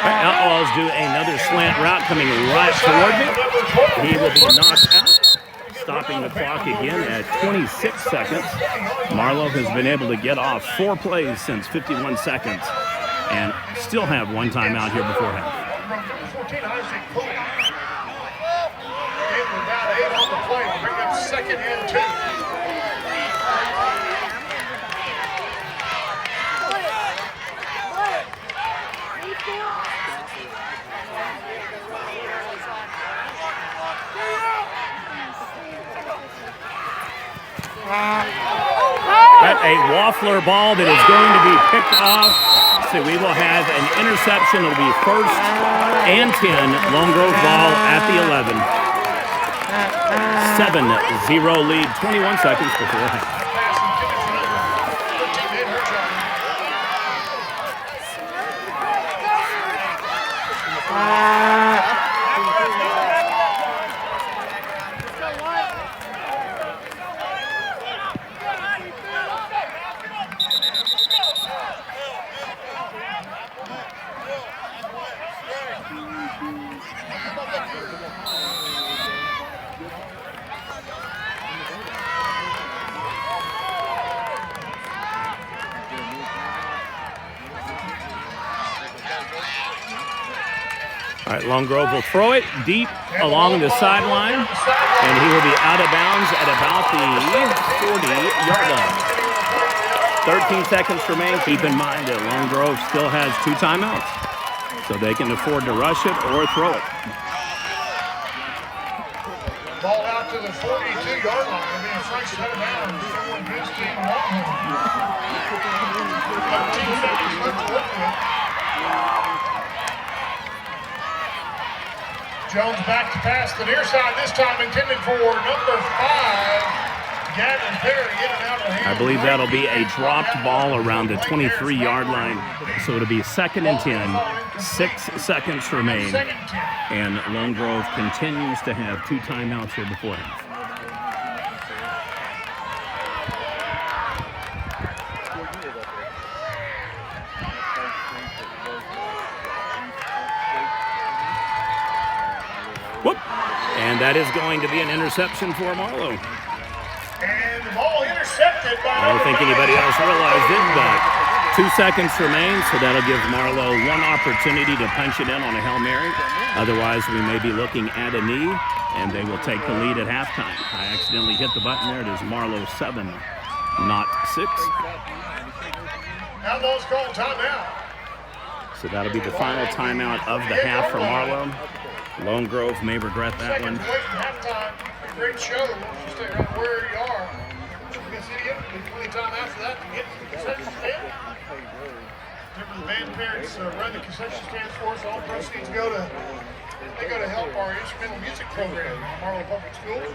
Outlaws do another slant route coming right toward me. He will be knocked out, stopping the clock again at 26 seconds. Marlow has been able to get off 4 plays since 51 seconds and still have one timeout here before half. Bring up second and 2. A waffler ball that is going to be picked off. So we will have an interception. It'll be first and 10. Lone Grove ball at the 11. 7-0 lead, 21 seconds before half. All right, Lone Grove will throw it deep along the sideline, and he will be out of bounds at about the 40-yard line. 13 seconds remain. Keep in mind that Lone Grove still has 2 timeouts, so they can afford to rush it or throw it. Ball out to the 42-yard line. It'll be a first set of bounds. 13 seconds left to work with. Jones back to pass the near side, this time intended for number 5, Gavin Perry, in and out of the hand. I believe that'll be a dropped ball around the 23-yard line, so it'll be second and 10. 6 seconds remain, and Lone Grove continues to have 2 timeouts here before half. And that is going to be an interception for Marlow. And the ball intercepted by I don't think anybody else realized it, but 2 seconds remain, so that'll give Marlow one opportunity to punch it in on a Hail Mary. Otherwise, we may be looking at a knee, and they will take the lead at halftime. I accidentally hit the button there. It is Marlow 7, not 6. Outlaws call timeout. So that'll be the final timeout of the half for Marlow. Lone Grove may regret that one. Seconds away from halftime. A great show. Just stay right where you are. You're going to see you. Plenty of time after that to get to the concession stand. Remember the band parents run the concession stands for us. All proceeds go to help our instrumental music program at Marlow Public Schools.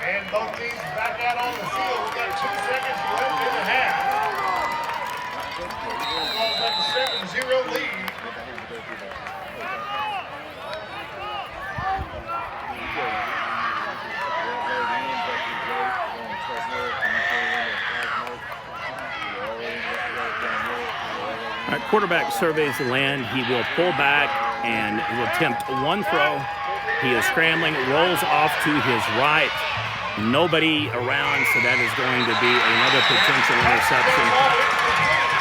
And both teams back out on the field. We've got 2 seconds left in the half. Ball's at the 7-0 lead. All right, quarterback surveys the land. He will pull back and will attempt one throw. He is scrambling, rolls off to his right. Nobody around, so that is going to be another potential interception.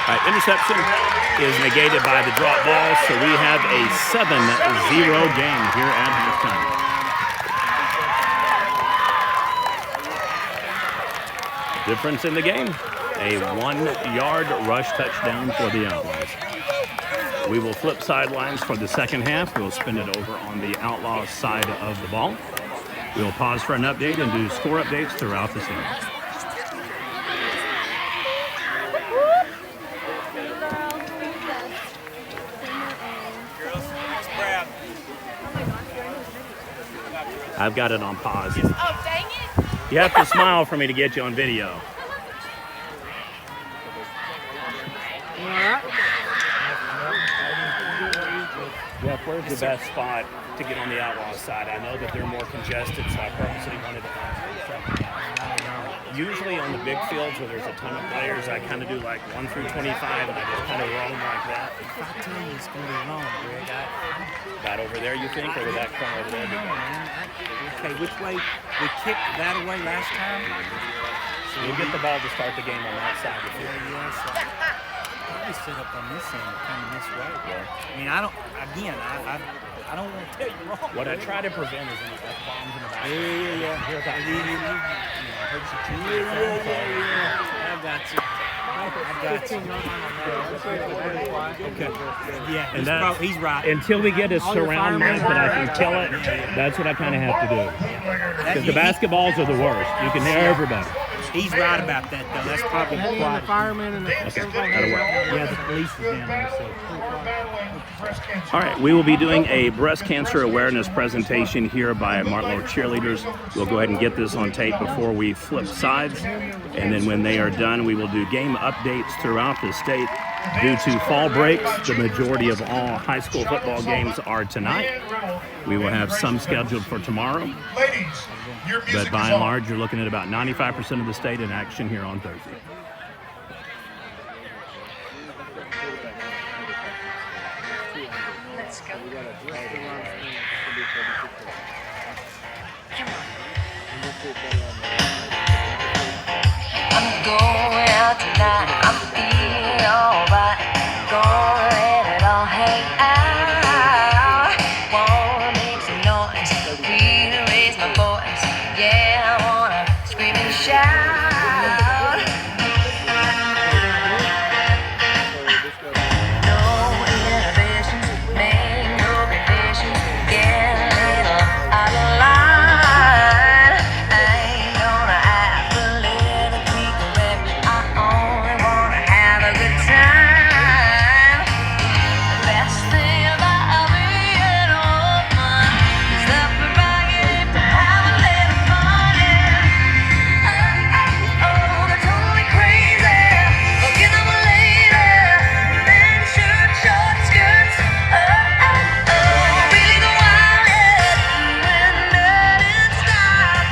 Interception is negated by the drop ball, so we have a 7-0 game here at halftime. Difference in the game, a 1-yard rush touchdown for the Outlaws. We will flip sidelines for the second half. We'll spin it over on the Outlaws side of the ball. We'll pause for an update and do score updates throughout the scene. I've got it on pause. Oh, dang it! You have to smile for me to get you on video. Jeff, where's the best spot to get on the Outlaws side? I know that they're more congested, so I purposely wanted to find something. Usually on the big fields where there's a ton of players, I kind of do like 1 through 25, and I just kind of roam like that. If I tell you it's going to be wrong, Greg, That over there, you think, or that corner over there? okay, which way? We kicked that away last time? So you get the ball to start the game on that side of the field. Yes. Probably set up on this end, coming this way. Yeah. I mean, I don't want to tell you wrong. What I try to prevent is any F-bombs in the back. Yeah. Hear that? I got you. Okay. Yeah, he's right. Until we get a surround map that I can kill it, that's what I kind of have to do. Because the basketballs are the worst. You can hear everybody. He's right about that, though. That's probably The firemen and the Okay, that'll work. Yeah, the police is down there, so. All right, we will be doing a breast cancer awareness presentation here by Marlow cheerleaders. We'll go ahead and get this on tape before we flip sides. And then when they are done, we will do game updates throughout the state. Due to fall breaks, the majority of all high school football games are tonight. We will have some scheduled for tomorrow. Ladies, your music But by is and on. large, you're looking at about 95% of the state in action here on Thursday. Let's go. I'm going out tonight. I'm feeling alright. Gonna let it all hang out. Wanna make some noise. Really raise my voice. Yeah, I wanna scream and shout. No inhibitions, make no conditions. Get a little out of line. I ain't gonna act politically correct. I only wanna have a good time. Best thing about being a woman is the prerogative to have a little fun. Oh, they told me crazy. Looking at my lady, men shirt, short skirts. Really go wild, when nothing stops.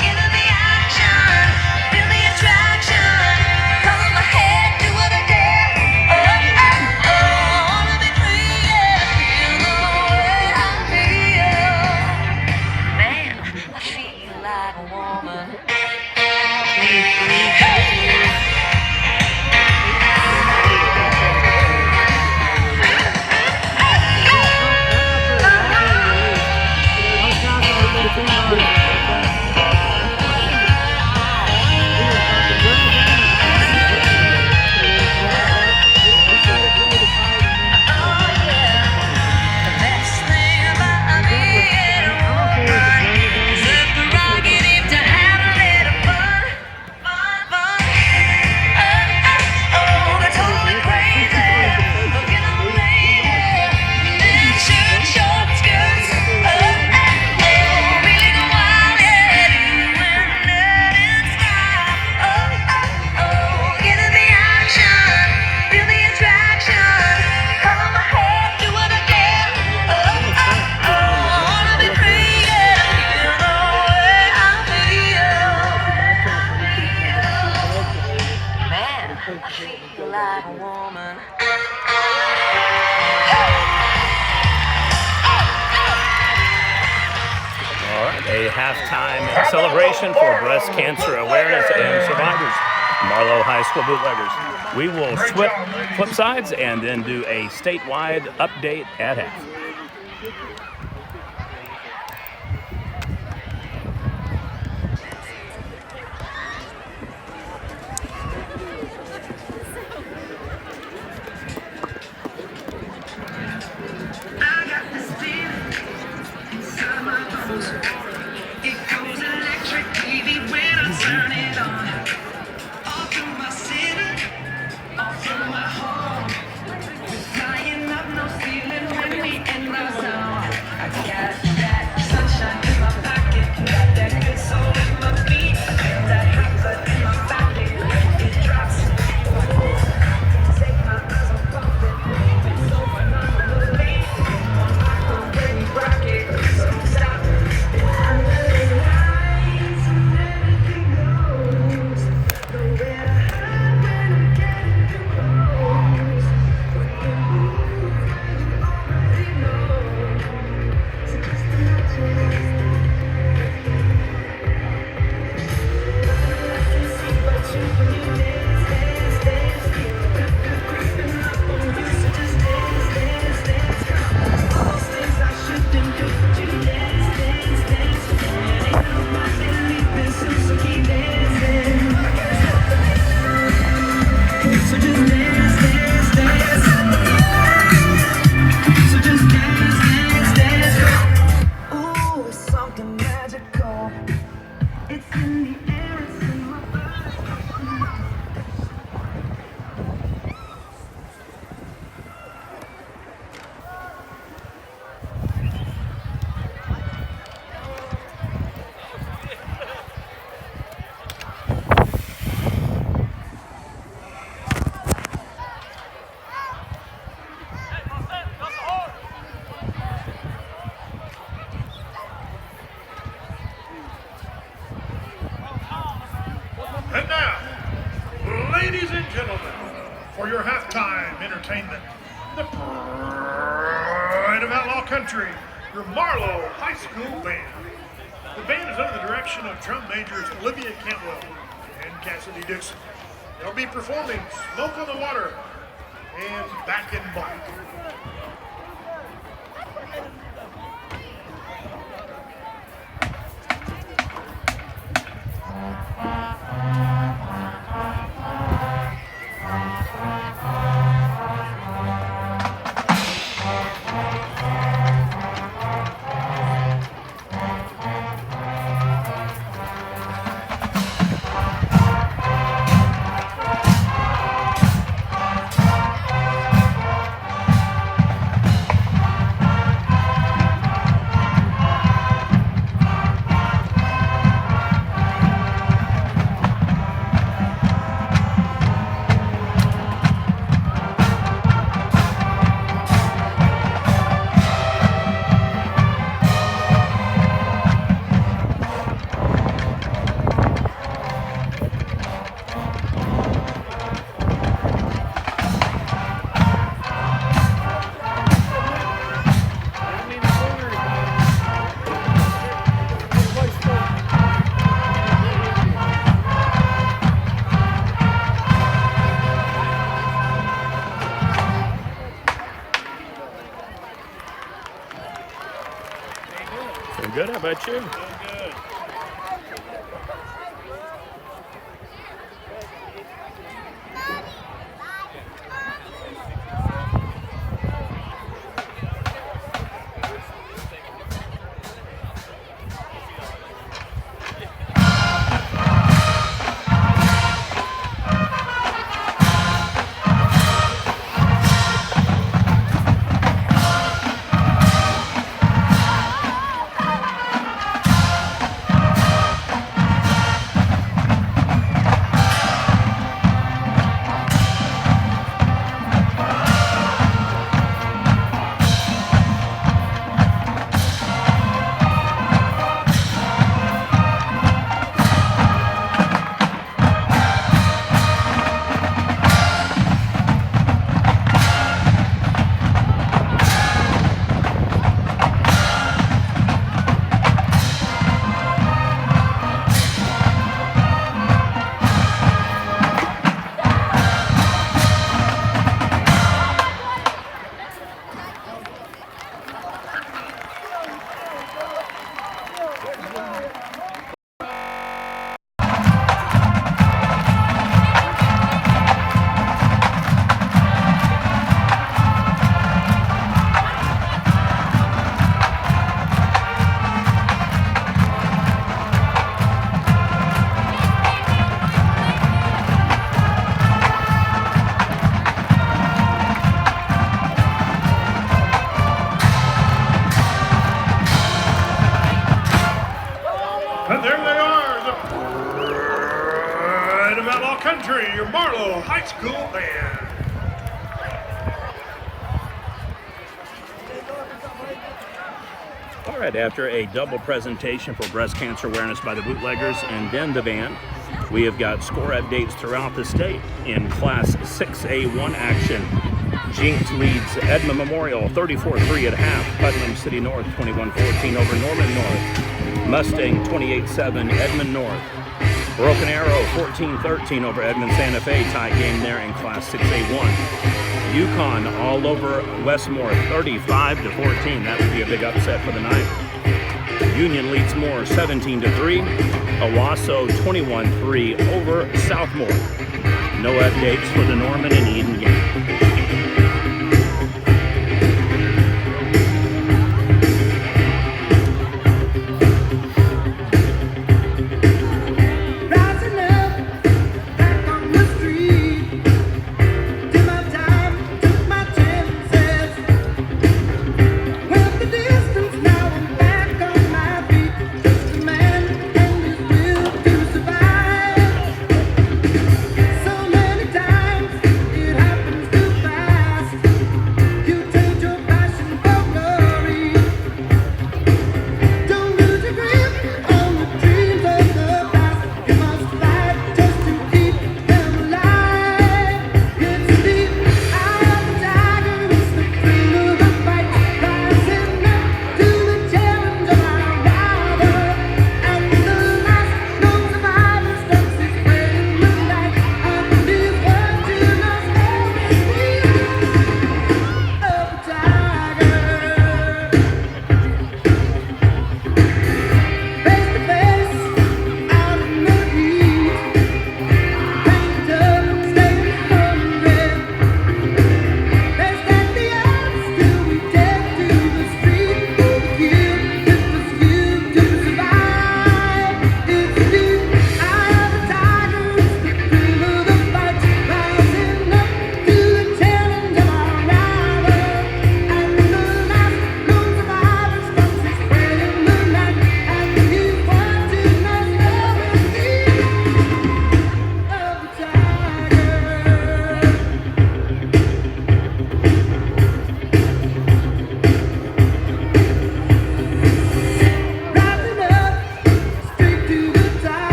Get in the action, feel the attraction. Come on my head, do what I dare. Wanna be free, feel the way I feel. Man, I feel like a woman. The best thing about being a woman is the prerogative to have a little fun. They told me crazy. Looking at my lady, men shirt, short skirts. Really go wild, when nothing stops. Get in the action, feel the attraction. Come on my head, do what I can. Wanna be free, feel the way I feel. Man, I feel like a woman. All right, a halftime celebration for breast cancer awareness and survivors. Marlow High School Bootleggers. We will flip sides and then do a statewide update at half. And now, ladies and gentlemen, for your halftime entertainment, the pride of Outlaw Country, your Marlow High School Band. The band is under the direction of drum majors Olivia Cantwell and Cassidy Dixon. They'll be performing Smoke on the Water and Back in Black. Good, how about you? Wright School Band. All right, after a double presentation for breast cancer awareness by the Bootleggers and then the band, we have got score updates throughout the state in Class 6A1 action. Jinx leads Edmond Memorial 34-3 at half. Putnam City North 21-14 over Norman North. Mustang 28-7 Edmond North. Broken Arrow 14-13 over Edmond Santa Fe. Tie game there in Class 6A1. Yukon all over Westmore 35-14. That would be a big upset for the night. Union leads Moore 17-3. Owasso 21-3 over Southmore. No updates for the Norman and Eden game.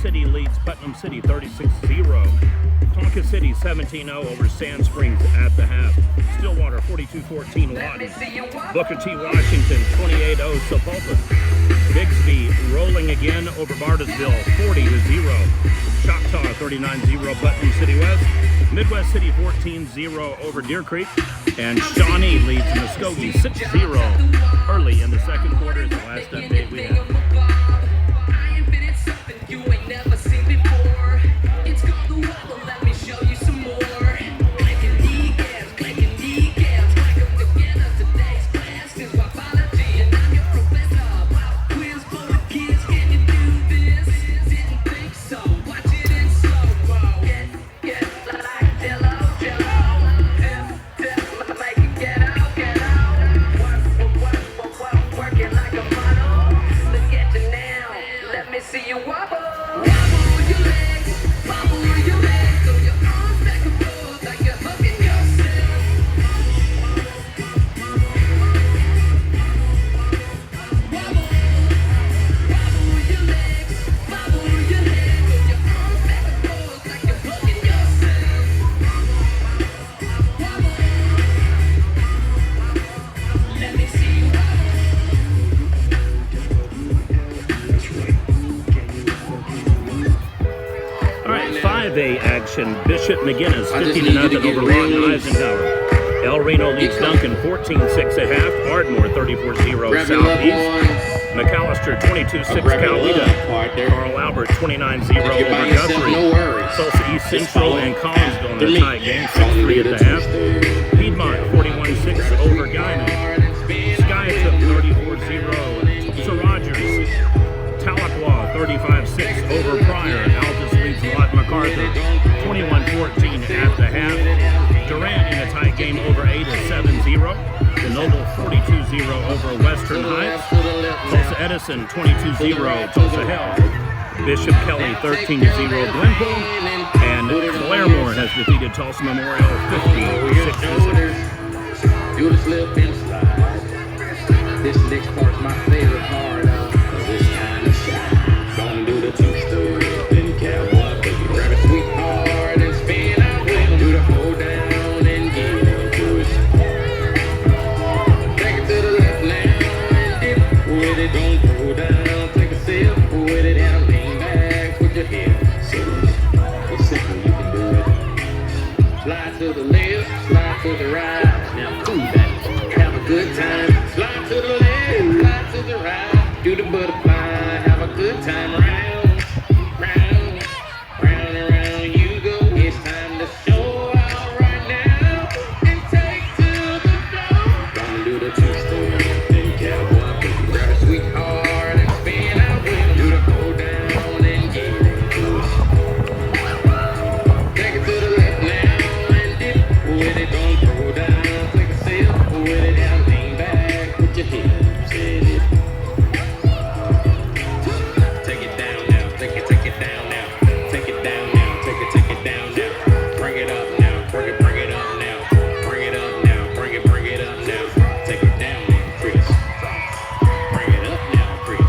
City leads Putnam City 36-0. Ponca City 17-0 over Sand Springs at the half. Stillwater 42-14 Lawton. Booker T. Washington 28-0 Sepulpa. Bixby rolling again over Bartlesville 40-0. Choctaw 39-0 Putnam City West. Midwest City 14-0 over Deer Creek. And Shawnee leads Muskogee 6-0 early in the second quarter is the last update we have. Action. Bishop McGinnis 50-0 over Lawton Eisenhower. El Reno leads Duncan 14-6 at half. Ardmore 34-0 Southeast. McAllister 22-6 Coweta. Carl Albert 29-0 over Guthrie. Tulsa East Central and Collinsville in a tie game 6-3 at the half. Piedmont 41-6 over Guyman. Western Heights. Tulsa Edison 22-0 Tulsa Hell. Bishop Kelly 13-0 Glenpool. And Claremore has defeated Tulsa Memorial 50-6. Do the slip and slide. This next part's my favorite part of this kind of shot. Gonna do the two-step and cowboy boogie. Grab a sweetheart and spin out with him. Do the hold down and get into it. Take it to the left now and dip with it. Don't throw down. Take a sip with it and lean back with your head. So it's simple, you can do it. Slide to the left, slide to the right. Now do that. Have a good time. Slide to the left, slide to the right. Do the butterfly. Have a good time. Round, round, round and round you go. It's time to show out right now and take to the floor. Gonna do the two-step and cowboy boogie. Grab a sweetheart and spin out with him. Do the hold down and get into it. Take it to the left now and dip with it. Don't throw down. Take a sip with it and lean back with your hips in it. Take it down now. Take it down now. Take it down now. Take it down now. Bring it up now. Bring it up now. Bring it up now. Bring it up now. Take it down now, Chris. Bring it up now, Chris.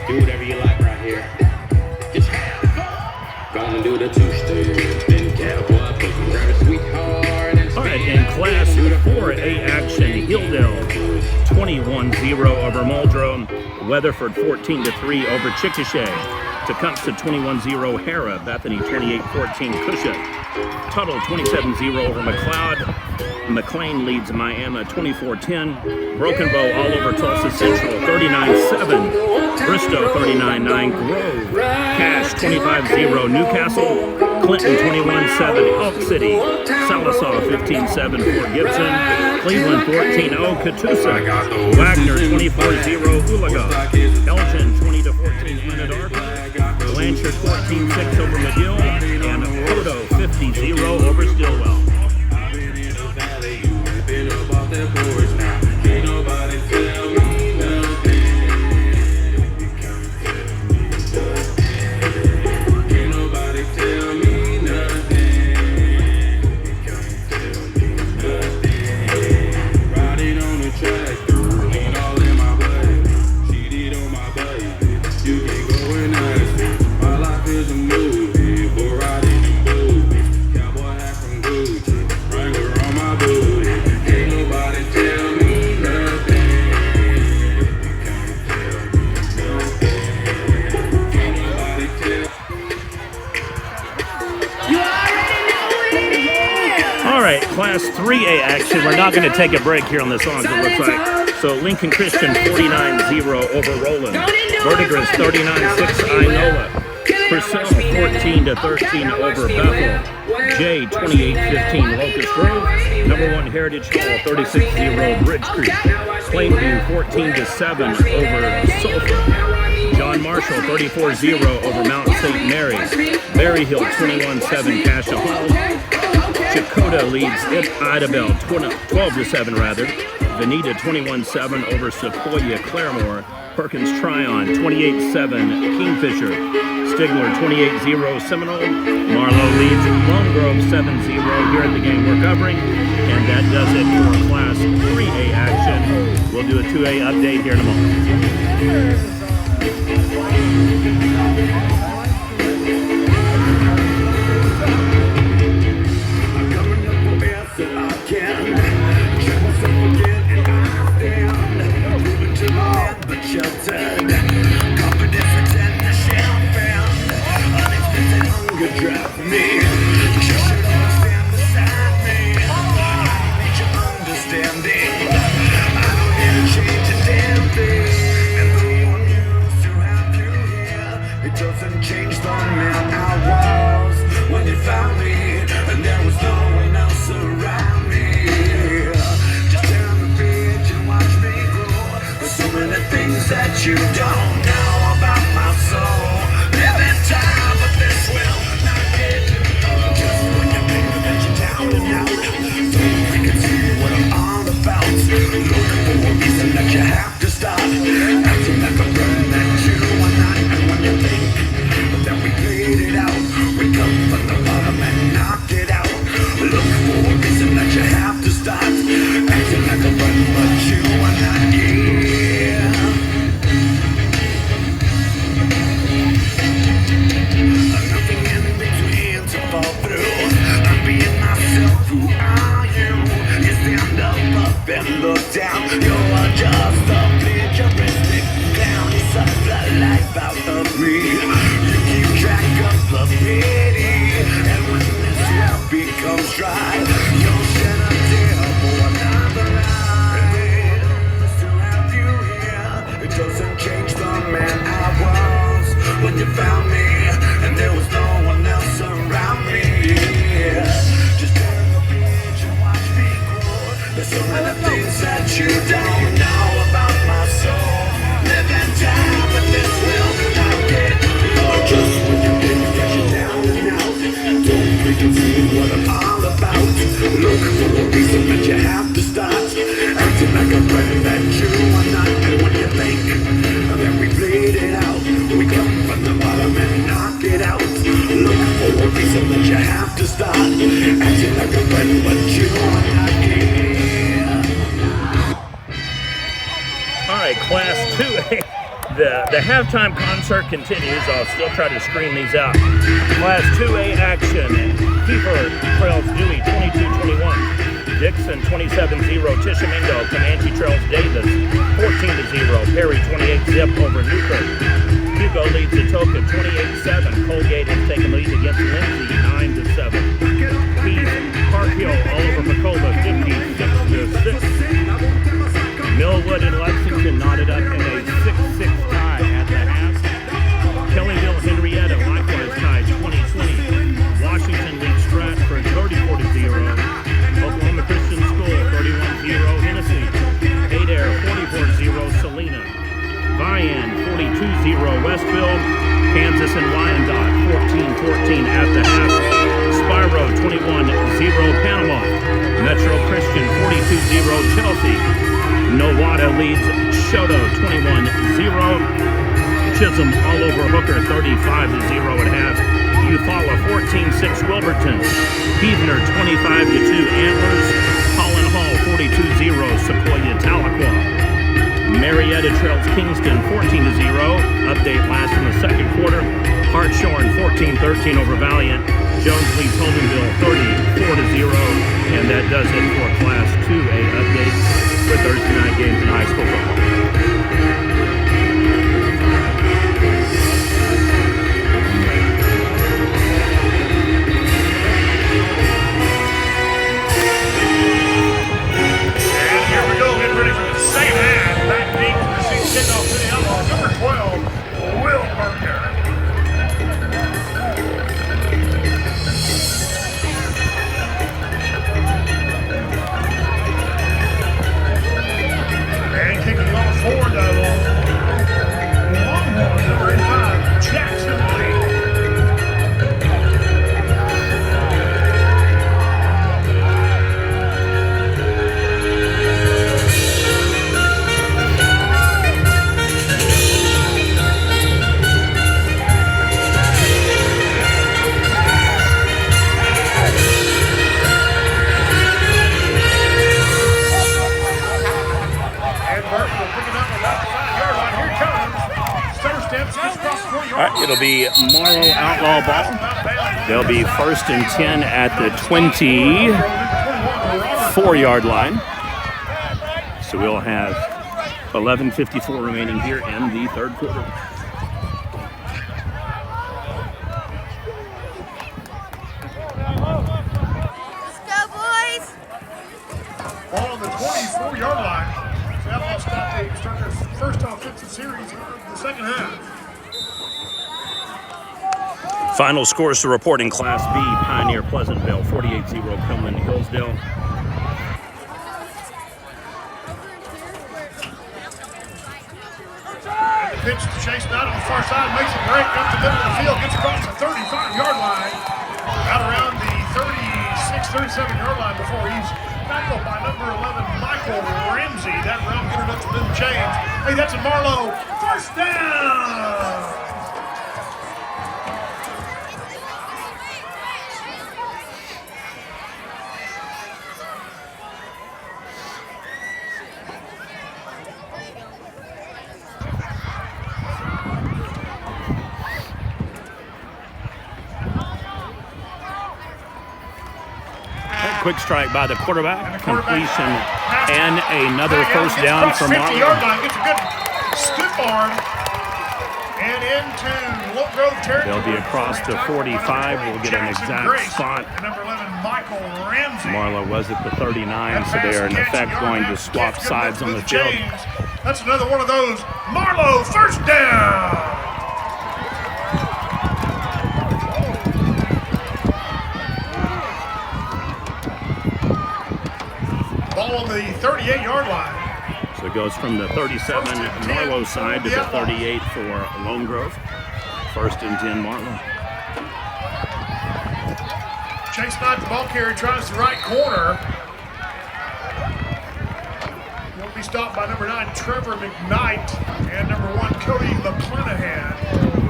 Do whatever you like right here. Just have fun. Gonna do the two-step and cowboy boogie. Grab a sweetheart and All right, in Class 4A action, Hilldale 21-0 over Muldrow. Weatherford 14-3 over Chickasha. Tecumseh 21-0 Hera. Bethany 28-14 Cusha. Tuttle 27-0 over McLeod. McLean leads Miami 24-10. Broken Bow all over Tulsa Central 39-7. Bristow 39-9 Grove. Cash 25-0 Newcastle. Clinton 21-7 Elk City. Salasaw 15-7 Fort Gibson. Cleveland 14-0 Catoosa. Wagner 24-0 Oologah. Elgin 20-14 Anadarko. Blanchard 14-6 over McGill. And Odo 50-0 over Stillwell. Class 3A action. We're not going to take a break here on the songs, it looks like. So Lincoln Christian 49-0 over Roland. Verdigris 39-6 Inola. Purcell 14-13 over Bethel. Jay 28-15 Locust Grove. #1 Heritage Hall 36-0 Bridge Creek. Plainview 14-7 over Sulphur. John Marshall 34-0 over Mount St. Mary's. Berry Hill 21-7 Cassia Hall. Chakota leads Idabel 12-7 rather. Veneta 21-7 over Sequoia Claremore. Perkins Tryon 28-7 Kingfisher. Stigler 28-0 Seminole. Marlow leads Lone Grove 7-0 here at the game we're covering. And that does it for Class 3A action. We'll do a 2A update here in a moment. Sheltered, confidence pretend to champagne. Unexpected hunger drive me. You should understand beside me. I need your understanding. I don't need to change a damn thing. And though I'm used to have you here, it doesn't change the man I was when you found me, and there was no one else around me. Just turn the page and watch me grow. There's so many things that you don't know about my soul. Every time, but this will not get you. Just when you think that you're down and out, so you can see what I'm all about. Looking for a You're just a futuristic clown. You suck the life out of me. You keep track of the pity, and when this well becomes dry, you'll shed a tear for another eye. And to have you here, it doesn't change the man I was when you found me, and there was no one else around me. Just turn the page and watch me grow. There's so many things that you don't know about my soul. Live and die, but this will not get or just when you get you down and out. Don't make it see what I'm all about. Look for a reason that you have to start acting like a friend that you are not. And when you think, then we bleed it out. We come from the bottom and knock it out. Look for a reason that you have to start acting like a friend, but you are not here. All right, Class 2A. The halftime concert continues. I'll still try to screen these out. Class 2A action. Kiefer trails Dewey 22-21. Dixon 27-0. Tishomingo. Comanche trails Davis 14-0. Perry 28-zip over Newkirk. Hugo leads Atoka 28-7. Colgate has taken lead against Lindsay 9-7. Keith Park Hill all over Macola 56-6. Millwood and Lexington knotted up in a 6-6 tie at the half. Kellyville Henrietta likewise tied 20-20. Washington leads Stratford 34-0. Oklahoma Christian School 31-0 Hennessy. Adair 44-0 Salina. Vian 42-0 Westville. Kansas and Wyandotte 14-14 at the half. Spyro 21-0 Panama. Metro Christian 42-0 Chelsea. Nowata leads Shoto 21-0. Chisholm all over Hooker 35-0 at half. Eufaula 14-6 Wilburton. Heathner 25-2 Antlers. Holland Hall 42-0 Sequoia Tahlequah. Marietta trails Kingston 14-0. Update last in the second quarter. Hartshorn 14-13 over Valiant. Jones leads Holdenville 34-0. And that does it for Class 2A updates for Thursday night games in high school football. And here we go, getting ready for the second half. Back deep to the seat kickoff to the Outlaws. Number 12, Will Parker. And kicking on the forward, Longhorns, number 85, Jackson Lee. All right, it'll be Marlow Outlaw ball. They'll be 1st and 10 at the 24-yard line. So we'll have 11:54 remaining here in the third quarter. Let's go, boys! Ball on the 24-yard line. So Outlaws start their first offensive series of the second half. Final scores to report in Class B. Pioneer Pleasantville 48-0 Coleman Hillsdale. Pitch to Chase Knight on the far side, makes a break up the middle of the field, gets across the 35-yard line, out around the 36, 37-yard line before he's tackled by number 11, Michael Ramsey. That round getting up to them chains. Hey, that's a Marlow first down. quick strike by the quarterback, And the quarterback completion, passed it. and another Back out, first gets down across for the 50-yard Marlow. line, gets a good stiff arm and into Low Grove territory. They'll be across the 45. We'll get an Jackson exact Grace, spot. and number 11, Michael Ramsey. Marlow was at the 39, That so they are in pass effect catch, going yard to after swap catch, sides good on the with field. James. That's another one of those. Marlow, first down. Ball on the 38-yard line. So it goes from the 37 Marlow side to the 38 for Lone Grove. First and 10 Marlow. Chase Knight, the ball carrier, tries the right corner. Will be stopped by number 9, Trevor McKnight, and number 1, Cody McClanahan.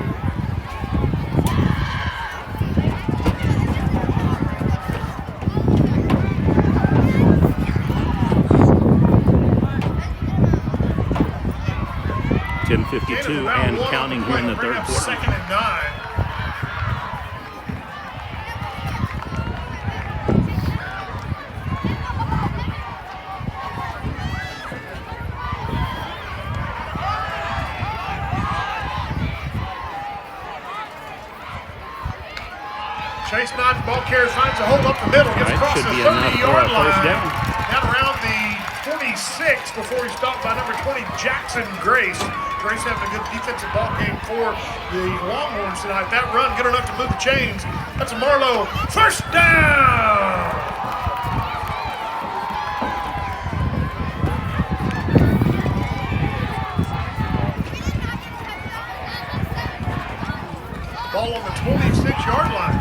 .52 and counting here in the third quarter. Second and 9. Chase Knight, the ball carrier, finds a hole up the middle, gets Right, across should the be enough for 30-yard a first line. down. Down around the 26 before he's stopped by number 20, Jackson Grace. Grace having a good defensive ball game for the Longhorns tonight. That run good enough to move the chains. That's a Marlow first down. Ball on the 26-yard line.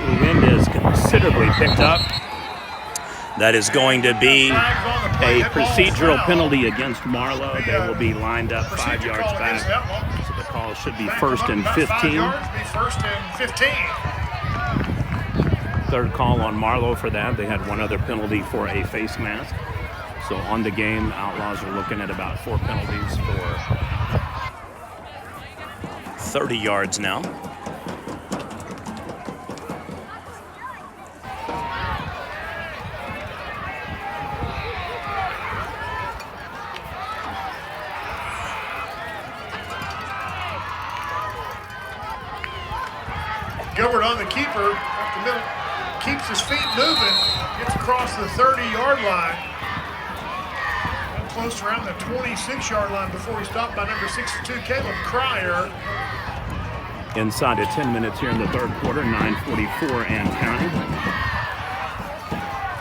The wind is considerably picked up. That is going to be a procedural penalty against Marlow. They will be lined up 5 yards back. So the call should be first and 15. First and 15. Third call on Marlow for that. They had one other penalty for a face mask. So on the game, Outlaws are looking at about 4 penalties for 30 yards now. Gilbert on the keeper, up the middle, keeps his feet moving, gets across the 30-yard line. Close around the 26-yard line before he's stopped by number 62, Caleb Cryer. Inside of 10 minutes here in the third quarter, 9:44 and counting.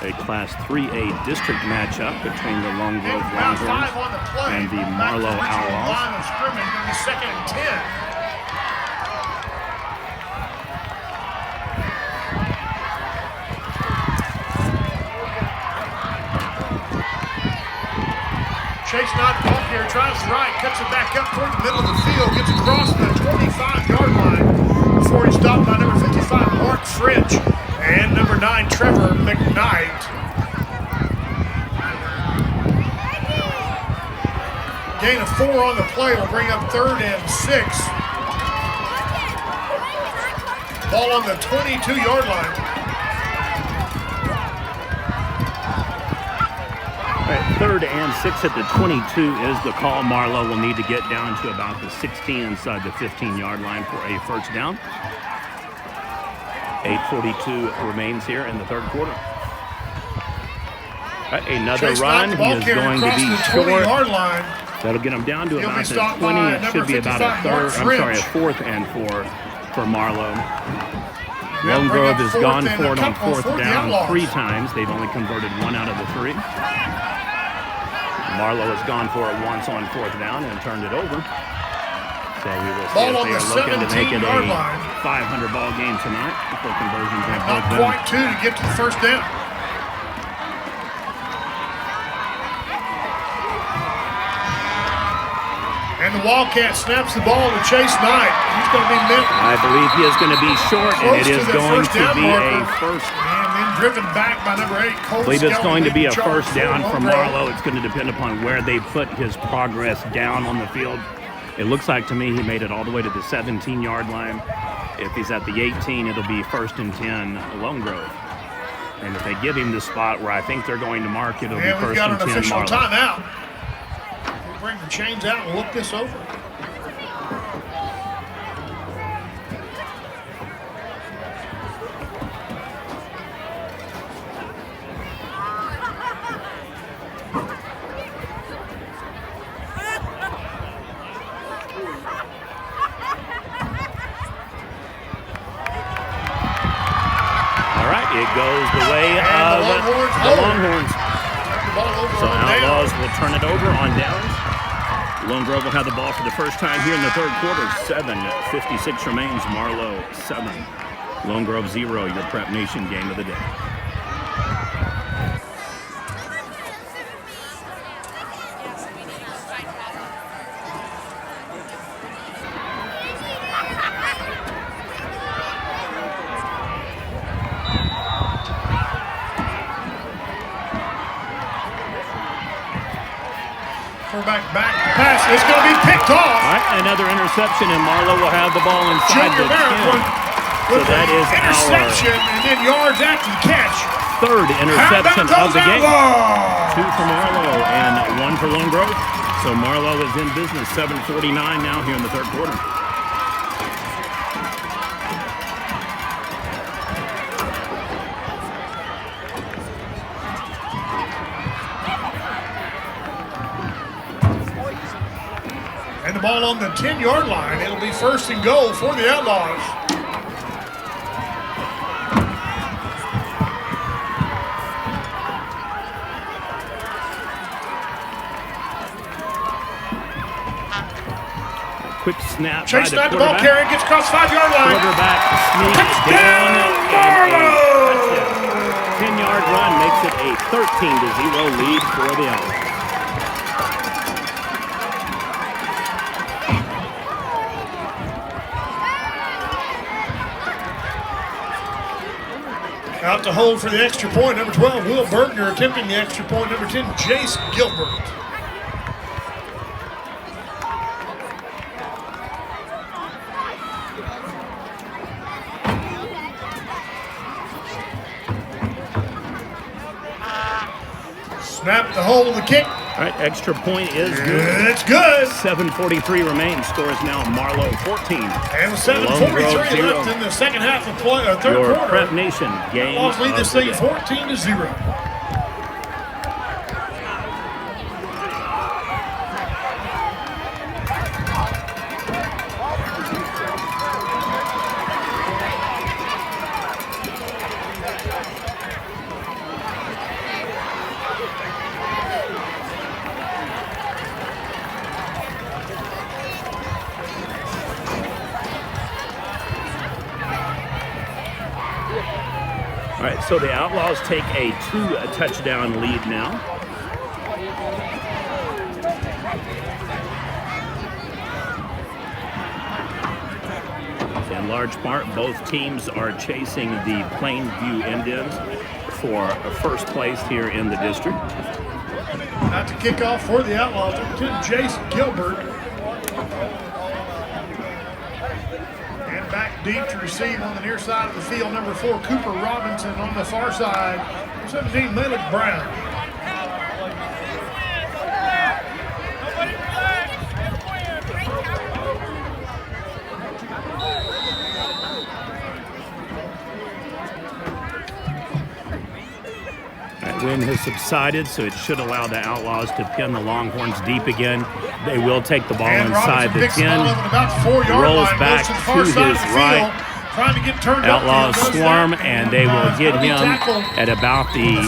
A Class 3A district matchup between the Lone Grove Longhorns and the Marlow Outlaws. Line of scrimmage, going to be second and 10. Chase Knight, ball carrier, tries the right, cuts it back up toward the middle of the field, gets across the 25-yard line before he's stopped by number 55, Mark French, and number 9, Trevor McKnight. Gain of 4 on the play will bring up third and 6. Ball on the 22-yard line. Third and 6 at the 22 is the call. Marlow will need to get down to about the 16 inside the 15-yard line for a first down. 8:42 remains here in the third quarter. Another Chase run. Knight, He is going to be the short. 20-yard line. That'll get him down to He'll about be the stopped 20. by It should be number about a 55, fourth and 4 for Marlow. They'll Lone bring Grove up has fourth gone and for it a on couple fourth for the down Outlaws. 3 times. They've only converted 1 out of the 3. Marlow has gone for it once on fourth down and turned it over. So we will see Ball if on they the are looking to make it a 17-yard line. 500 ball game tonight before conversions have Not broken. quite 2 to get to the first down. And the Wildcat snaps the ball to Chase Knight. He's going to be met I believe he is going to be short, and close it is to the going first to down be marker. a first. And then driven back by number 8, Cole I believe it's Skelly, going to be a leading charge first down for for Lone Grove. Marlow. It's going to depend upon where they put his progress down on the field. It looks like to me he made it all the way to the 17-yard line. If he's at the 18, it'll be 1st and 10, Lone Grove. And if they give him the spot where I think they're going to mark, it'll be 1st and 10, we've got an official Marlow. timeout. We'll bring the chains out and look this over. It goes the way of the Longhorns. So Outlaws will turn it over on downs. Lone Grove will have the ball for the first time here in the third quarter. 7:56 remains. Marlow 7. Lone Grove 0, your Prep Nation game of the day. Back pass. It's going to be picked off. All right, another interception, and Marlow will have the ball inside Junior the 10. So that is interception and then yards after the catch. Third interception of the game. Outlaws? 2 for Marlow and 1 for Lone Grove. So Marlow is in business. 7:49 now here in the third quarter. And the ball on the 10-yard line. It'll be 1st and goal for the Outlaws. Quick snap. Chase snap the ball carrier, gets across 5-yard line. Quarterback sneaks down. 10-yard run makes it a 13-0 lead for the Outlaws. Out to hold for the extra point, number 12, Will Bergner attempting the extra point, number 10, Jace Gilbert. Snap to hold the kick. All right, extra point is good. It's good. 7:43 remains. Score is now Marlow 14. And with 7:43 left in the second half of play, third Your quarter. Prep Nation game. Outlaws lead this thing 14-0. All right, so the Outlaws take a 2-touchdown lead now. In large part, both teams are chasing the Plainview Indians for first place here in the district. Not to kick off for the Outlaws, number 10, Jace Gilbert. And back deep to receive on the near side of the field, number 4, Cooper Robinson. On the far side, 17, Malik Brown. Wind has subsided, so it should allow the Outlaws to pin the Longhorns deep again. They will take the ball And inside the 10. About the 4-yard Rolls line, back goes to the far his side of the right. field, trying to get turned Outlaws up. swarm, and they will get him at about the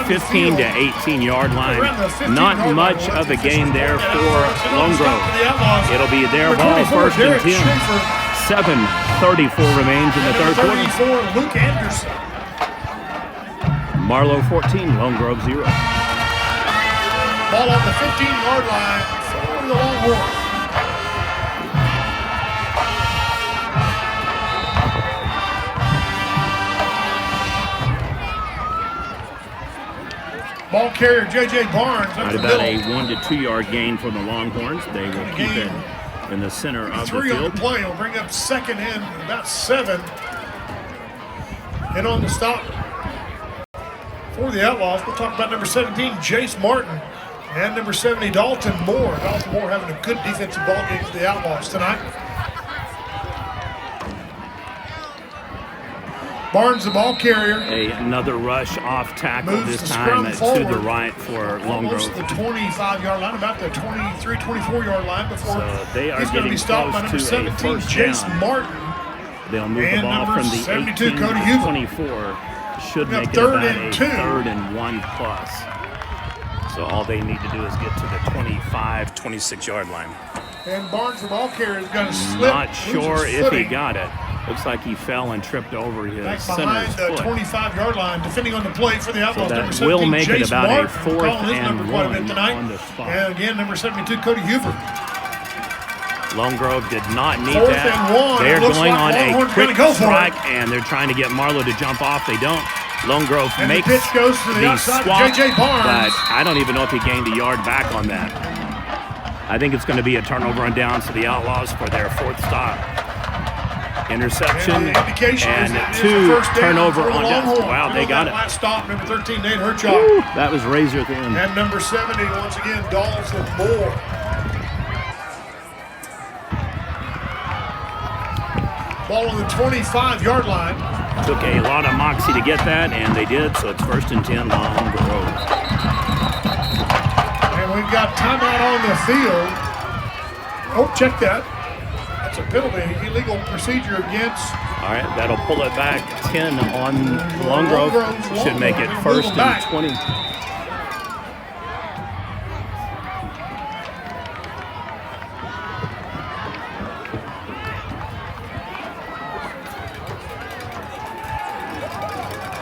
15 to 18-yard line. Not much of a gain there for Lone Grove. It'll be their ball, 1st and 10. 7:34 remains in the third quarter. 34, Luke Anderson. Marlow 14, Lone Grove 0. Ball on the 15-yard line for the Longhorns. Ball carrier J.J. Barnes. Right about a 1 to 2 yard gain for the Longhorns. They will keep it in the center of the 3 on the field. play. Will bring up second in about 7. And on the stop for the Outlaws, we'll talk about number 17, Jace Martin, and number 70, Dalton Moore. Dalton Moore having a good defensive ball game for the Outlaws tonight. Barnes, the ball carrier. Another rush off tackle, Moves this the time scrum to forward. the right for Lone Almost Grove. the 25-yard line, about the 23, 24-yard line before So they are he's going to getting be stopped by close number to a 17, first Jace down. Martin. They'll move the And ball number from the 72, 18 Cody to Hubert. 24. Should Now make it third about and a 2. 3rd and 1+. So all they need to do is get to the 25, 26-yard line. And Barnes, the ball carrier, is going to slip. Not lose sure his if he footing. got it. Looks like he fell and tripped over his Back center's behind the foot. 25-yard line, defending on the play for the Outlaws. So that Number 17, will make it Jace about a Martin, 4th calling his and number quite a 1 bit tonight. on the spot. And again, number 72, Cody Hubert. Lone Grove did not need 4th that. and 1. They're It looks going like on a Longhorn's quick gonna go for it. strike, and they're trying to get Marlow to jump off. They don't. Lone Grove And the makes pitch goes to the outside, swap, J.J. Barnes. but I don't even know if he gained a yard back on that. I think it's going to be a turnover and downs to the Outlaws for their 4th stop. Interception And the indication and is it is a 2 first down turnover for the on downs. Longhorns. Wow, they got it. Last stop, number 13, Nate Herchuk. Woo, that was razor thin. And number 70, once again, Dalton Moore. Ball on the 25-yard line. Took a lot of moxie to get that, and they did, so it's 1st and 10, Lone Grove. And we've got timeout on the field. Oh, check that. That's a penalty, illegal procedure against. All right, that'll pull it back 10 on Lone Grove. Should make it 1st and 20.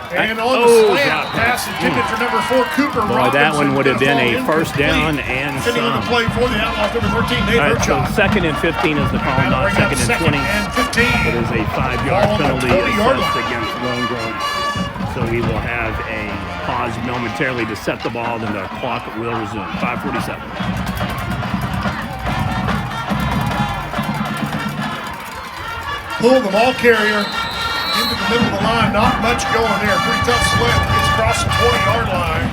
And on the slant, drop pass intended for number 4, Cooper Boy, that Robinson. one would have been a Gonna fall 1st down incomplete. and Defending on the some. play for the Outlaws, number 13, Nate All right, so Herchuk. 2nd and 15 is the call, not 2nd and 20. And 15. It is a 5-yard Ball on the penalty 20-yard assessed line. against Lone Grove. So we will have a pause momentarily to set the ball, then the clock will resume. 5:47. Pull the ball carrier into the middle of the line. Not much going there. Pretty tough slip. Gets across the 20-yard line.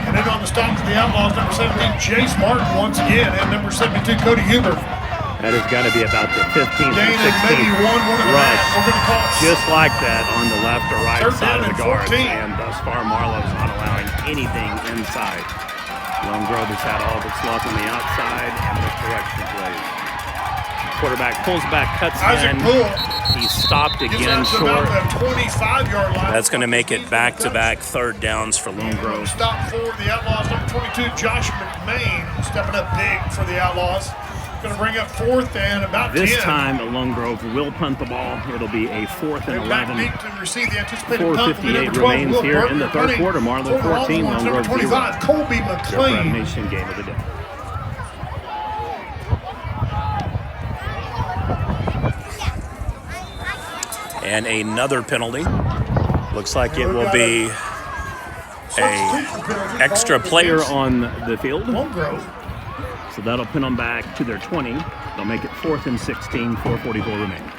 And then on the stop for the Outlaws, number 17, Jace Martin once again. And number 72, Cody Hubert. That has got to be about the 15th or Gain of maybe 16th one and a rush. half. We're going to call it Just like that on the left or right 3rd side down of the and guards. 14. And thus far, Marlow's not allowing anything inside. Lone Grove has had all its luck on the outside and the correction plays. Quarterback pulls back, cuts Isaac in. Poole He stopped gets again out to short. about the 25-yard line. That's going to make it back-to-back 3rd downs for Lone Grove. Stop for the Outlaws, number 22, Josh McMahon, stepping up big for the Outlaws. Going to bring up 4th and about 10. This time, Lone Grove will punt the ball. It'll be a 4th and They're back 11. deep to receive the anticipated punt. 4:58 remains here in the 3rd quarter. Marlow 14, Lone number Grove 25, 0. Colby Their Prep McLean. Nation game of the day. And another penalty. Looks like it will be a extra player on the field. Lone Grove. So that'll pin them back to their 20. They'll make it 4th and 16, 4:44 remaining.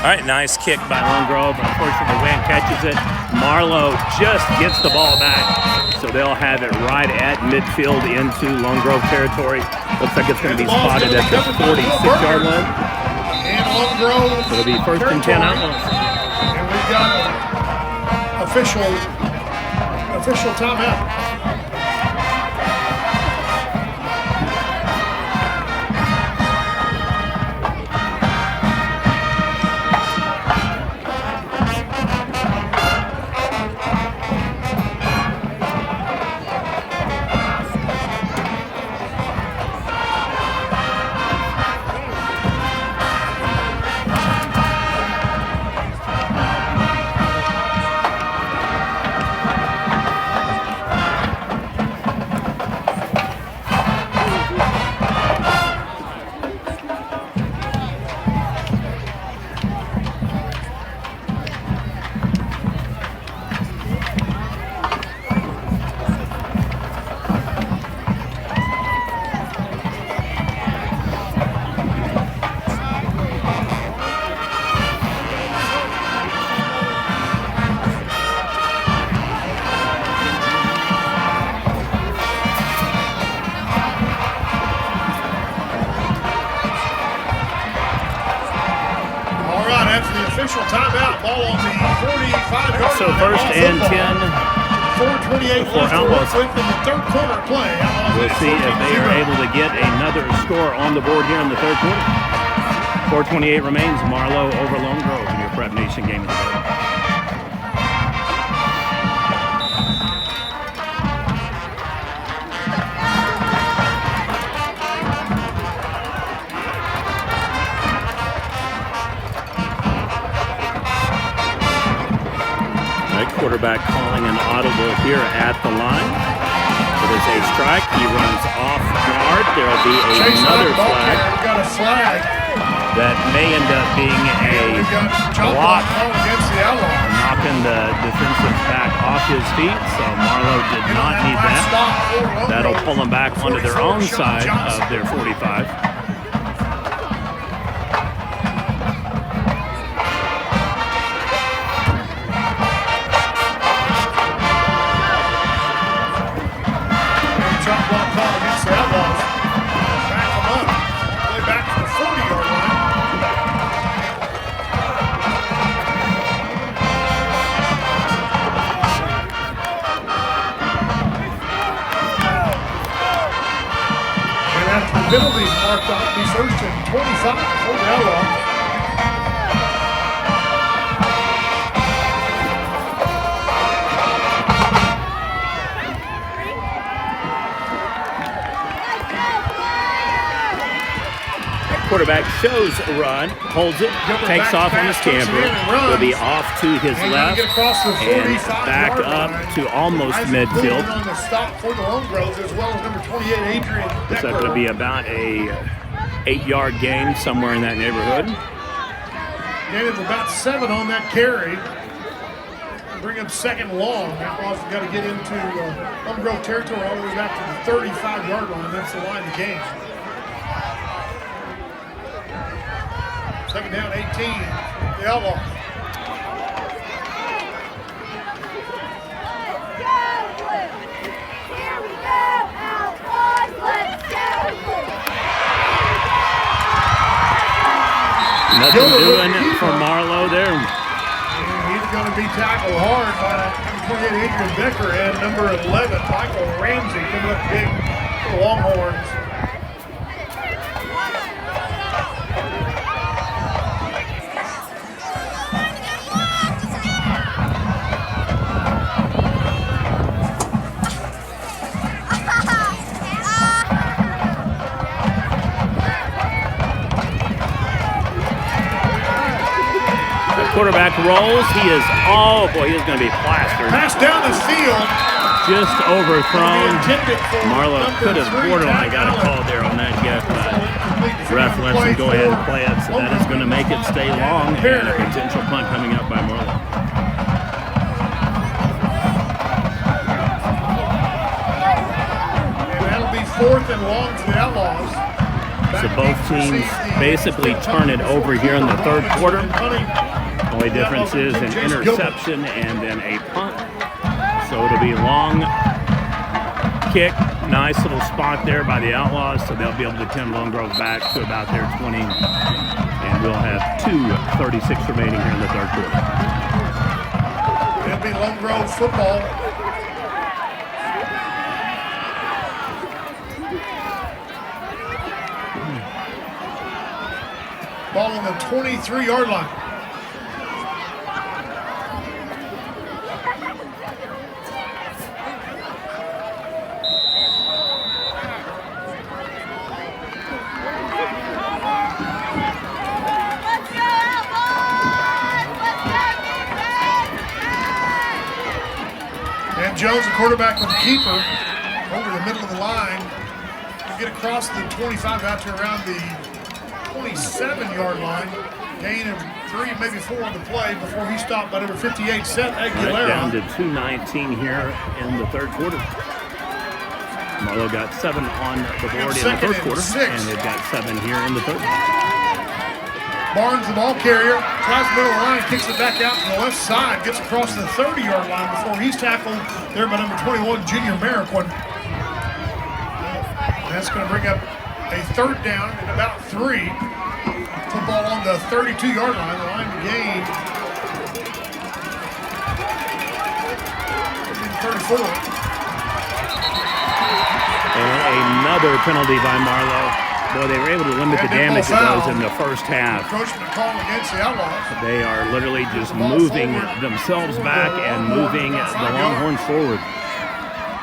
All right, nice kick by Lone Grove. Unfortunately, Wayne catches it. Marlow just gets the ball back, so they'll have it right at midfield into Lone Grove territory. Looks like it's going to be spotted at the 46-yard line. And Lone Grove. So it'll be 1st and 10 Outlaws. And we've got official timeout. So first and 10. 4:28 For left to Outlaws. work with in the third quarter play. Outlaws We'll lead see if they are 14-0. able to get another score on the board here in the third quarter. 4:28 remains. Marlow over Lone Grove in your Prep Nation game of the day. Quarterback calling an audible here at the line. It is a strike. He runs off guard. There will be another flag. We got a flag. That may end up being We got a jump block, call against the Outlaws. knocking the defensive back off his feet. So Marlow did not need that. That'll pull them back onto their own side of their 45. Penalties marked off. Be first and 25 for the Outlaws. Quarterback shows a run, holds it, takes off on his camper, will be off to his left, and back up to almost midfield. On the stop for the Lone Groves, as well as number 28, Adrian It's going to be about a 8-yard gain, somewhere in that neighborhood. Gain of about 7 on that carry. Bring up second long. Outlaws have got to get into Lone Grove territory all the way back to the 35-yard line. That's the line of the game. 7 down, 18, the Outlaws. Nothing doing for Marlow there. And he's going to be tackled hard by number 28, Adrian Becker, and number 11, Michael Ramsey, coming up big for the Longhorns. Quarterback rolls. He is, oh boy, he is going to be plastered. Pass down the field. Just overthrown. Marlow could have 3 borderline got a call there on that get, but ref lets him go ahead and play it, so that is going to make it stay long and a potential punt coming up by Marlow. And that'll be 4th and long for the Outlaws. So both teams basically turn it over here in the third quarter. Only difference is an interception and then a punt. So it'll be long kick. Nice little spot there by the Outlaws. So they'll be able to tend Lone Grove back to about their 20. And we'll have 2:36 remaining here in the third quarter. It'll be Lone Grove football. Ball on the 23-yard line. And Jones, the quarterback with the keeper, over the middle of the line. He'll get across the 25 out to around the 27-yard line. Gain of 3, maybe 4 on the play before he stopped by number 58, Seth Aguilera. Right down to 2:19 here in the third quarter. Marlow got 7 on the board in the first quarter, and they've got 7 here in the third. Barnes, the ball carrier, tries the middle of the line, kicks it back out to the left side, gets across the 30-yard line before he's tackled there by number 21, Junior Merriquin. That's going to bring up a third down and about 3. Football on the 32-yard line. The line to gain 34. And another penalty by Marlow. Boy, they were able to limit the damage of those in the first half. Encroachment call against the Outlaws. They are literally just moving themselves back and moving the Longhorns forward.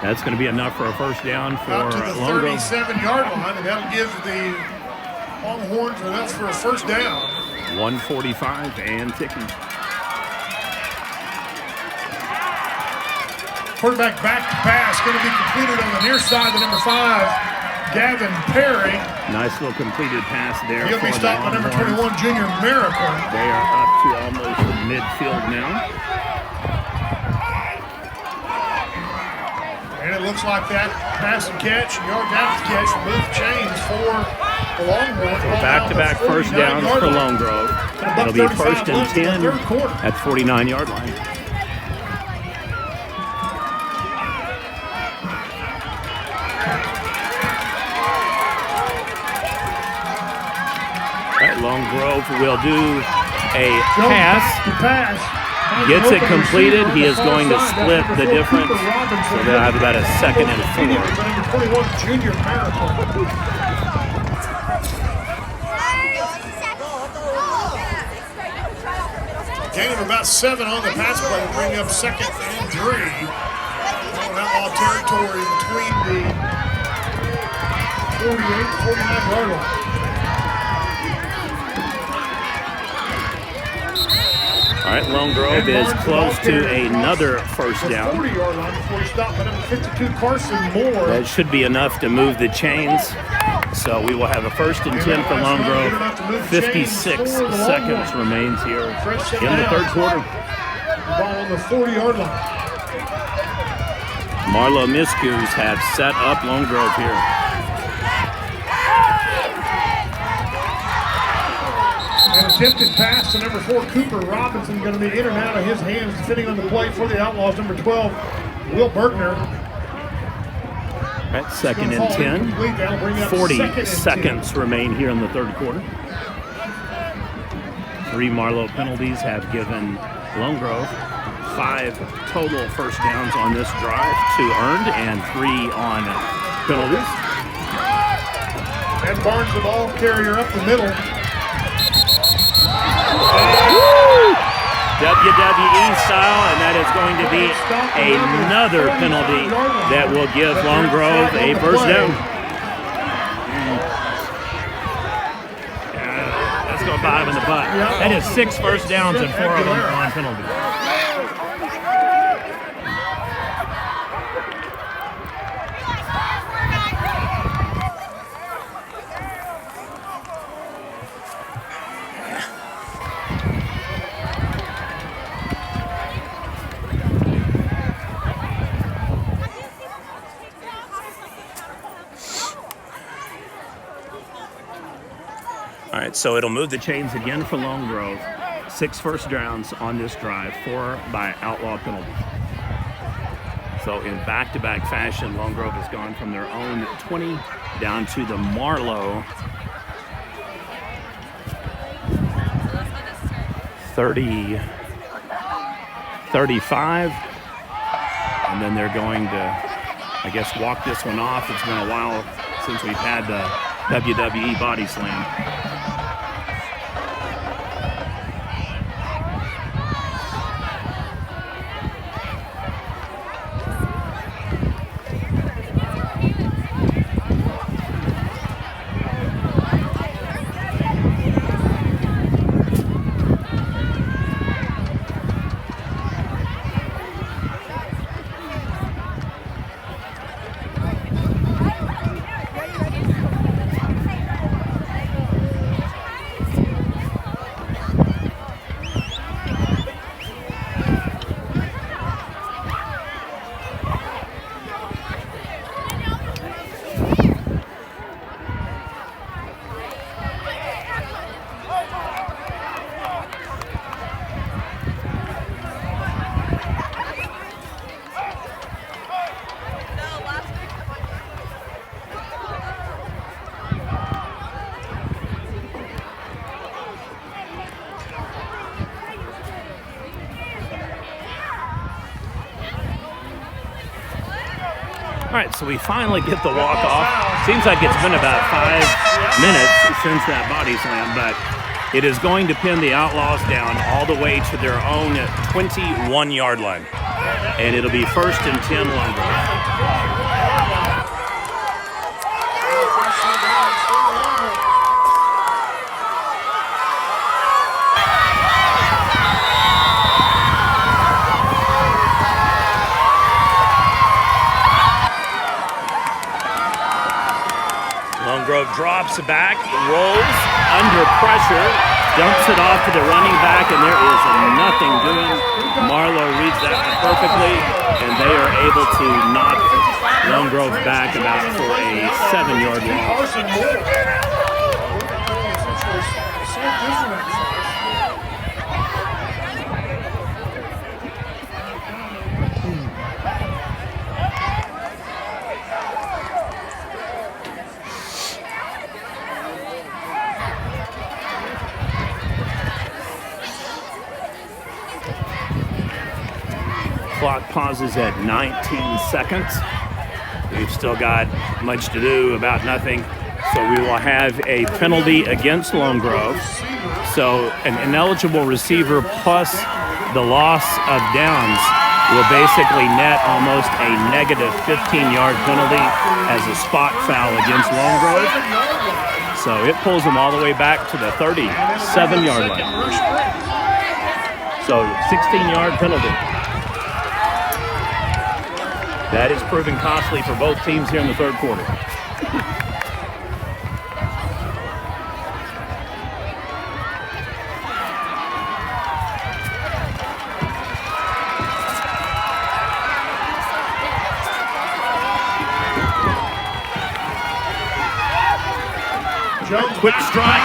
That's going to be enough for a first down for Out to the Longrove. 37-yard line, and that'll give the Longhorns enough for a first down. 1:45 and ticking. Quarterback back to pass, going to be completed on the near side to number 5, Gavin Perry. Nice little completed pass there. He'll be for the stopped by number 21, Junior Miracle. They are up to almost midfield now. And it looks like that pass and catch, yards after catch, move chains for the Longhorns. Back-to-back first downs for Lone Grove. It'll be first and 10 at 49-yard line. Lone Grove will do a pass. Gets it completed. He is going to split the difference. So they'll have about a 2nd and 4. 21, Junior Miracle. Gain of about 7 on the pass play to bring up 2nd and 3. Outlaw territory between the 48 and 49-yard line. All right, Lone Grove is close to another first down. 40-yard line before he stopped by number 52, Carson Moore. That should be enough to move the chains. So we will have a first and 10 for Lone Grove. 56 seconds remains here in the third quarter. Ball on the 40-yard line. Marlow Miscues have set up Lone Grove here. An attempted pass to number 4, Cooper Robinson, going to be in and out of his hands, sitting on the plate for the Outlaws. Number 12, Will Bergner. At 2nd and 10. 40 seconds remain here in the third quarter. 3 Marlow penalties have given Lone Grove 5 total first downs on this drive, 2 earned and 3 on penalties. And Barnes, the ball carrier up the middle. WWE style, and that is going to be another penalty that will give Lone Grove a first down. Let's go bottom in the butt. That is 6 first downs and 4 of them on penalty. All right, so it'll move the chains again for Lone Grove. 6 first downs on this drive, 4 by outlaw penalties. So in back-to-back fashion, Lone Grove has gone from their own 20 down to the Marlow 30, 35. And then they're going to, I guess, walk this one off. It's been a while since we've had the WWE body slam. All right, so we finally get the walk off. Seems like it's been about 5 minutes since that body slam, but it is going to pin the Outlaws down all the way to their own 21-yard line. And it'll be 1st and 10 Lone Grove. Lone Grove drops back, rolls under pressure, dumps it off to the running back, and there is nothing doing. Marlow reads that one perfectly, and they are able to knock Lone Grove back about for a 7-yard loss. Clock pauses at 19 seconds. We've still got much to do, about nothing. So we will have a penalty against Lone Grove. So an ineligible receiver plus the loss of downs will basically net almost a negative 15-yard penalty as a spot foul against Lone Grove. So it pulls them all the way back to the 37-yard line. So 16-yard penalty. That is proving costly for both teams here in the third quarter. Quick strike,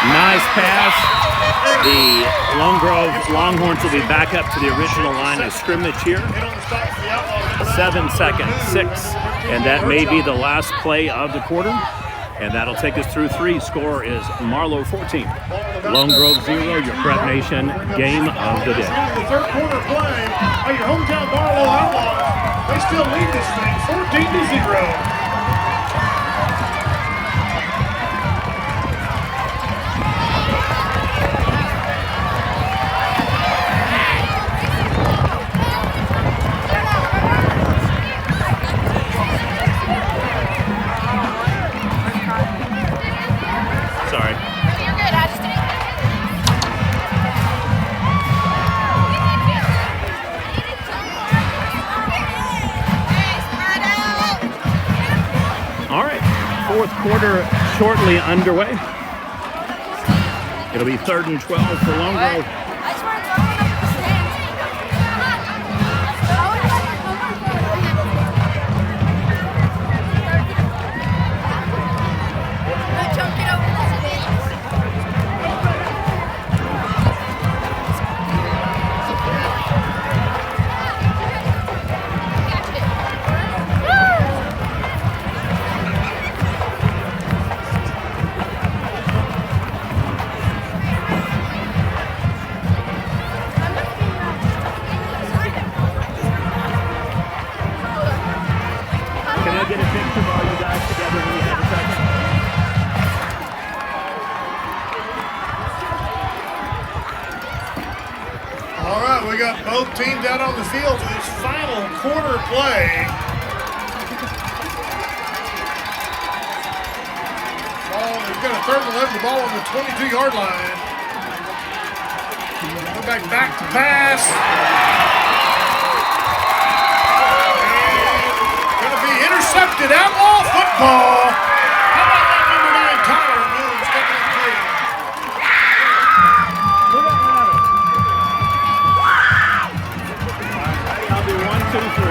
nice pass. The Lone Grove Longhorns will be back up to the original line of scrimmage here. 7 seconds, 6, and that may be the last play of the quarter. And that'll take us through 3. Score is Marlow 14, Lone Grove 0, your Prep Nation game of the day. The third quarter play by your hometown Marlow Outlaws. They still lead this thing 14-0. Fourth quarter shortly underway. It'll be 3rd and 12 for Lone Grove. We got both teams out on the field for this final quarter play. We've got a 3rd and 11, the ball on the 22-yard line. Back to pass. And going to be intercepted. Outlaw football. How about that number 9, Tyler Moon, stepping in clear? I'll do 1, 2, 3.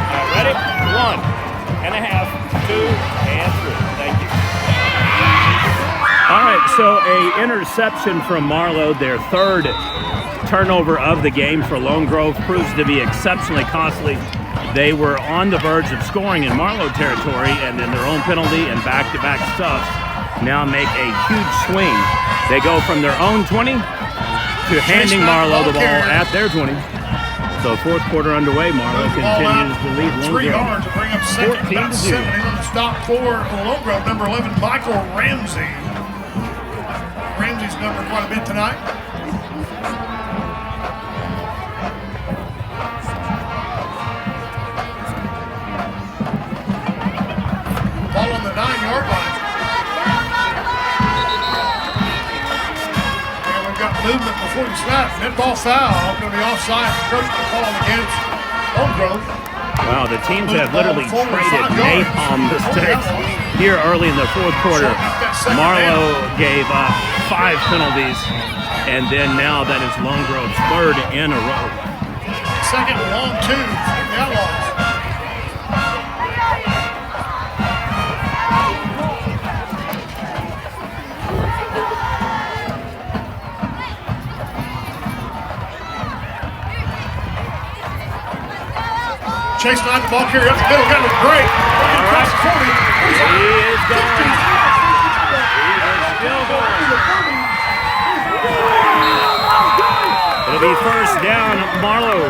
All right, ready? 1.5, 2, and 3. Thank you. All right, so a interception from Marlow, their 3rd turnover of the game for Lone Grove, proves to be exceptionally costly. They were on the verge of scoring in Marlow territory, and then their own penalty and back-to-back stuffs now make a huge swing. They go from their own 20 to handing Marlow the ball at their 20. So fourth quarter underway. Marlow continues to lead Lone 3 Grove. yards to bring up second, 14 about to 0. 7 in on the stop for Lone Grove, number 11, Michael Ramsey. Ramsey's number quite a bit tonight. Ball on the 9-yard line. And we've got movement before the snap. Net ball foul. Going to be offside. Coach will call against Lone Grove. Wow, the teams have literally traded napalm mistakes here early in the fourth quarter. Marlow gave up 5 penalties, and then now that is Lone Grove's 3rd in a row. Second and long 2 for the Outlaws. Chase Knight, the ball carrier up the middle, got it great. Across the 40. He is going. He is still going. It'll be first down, Marlow.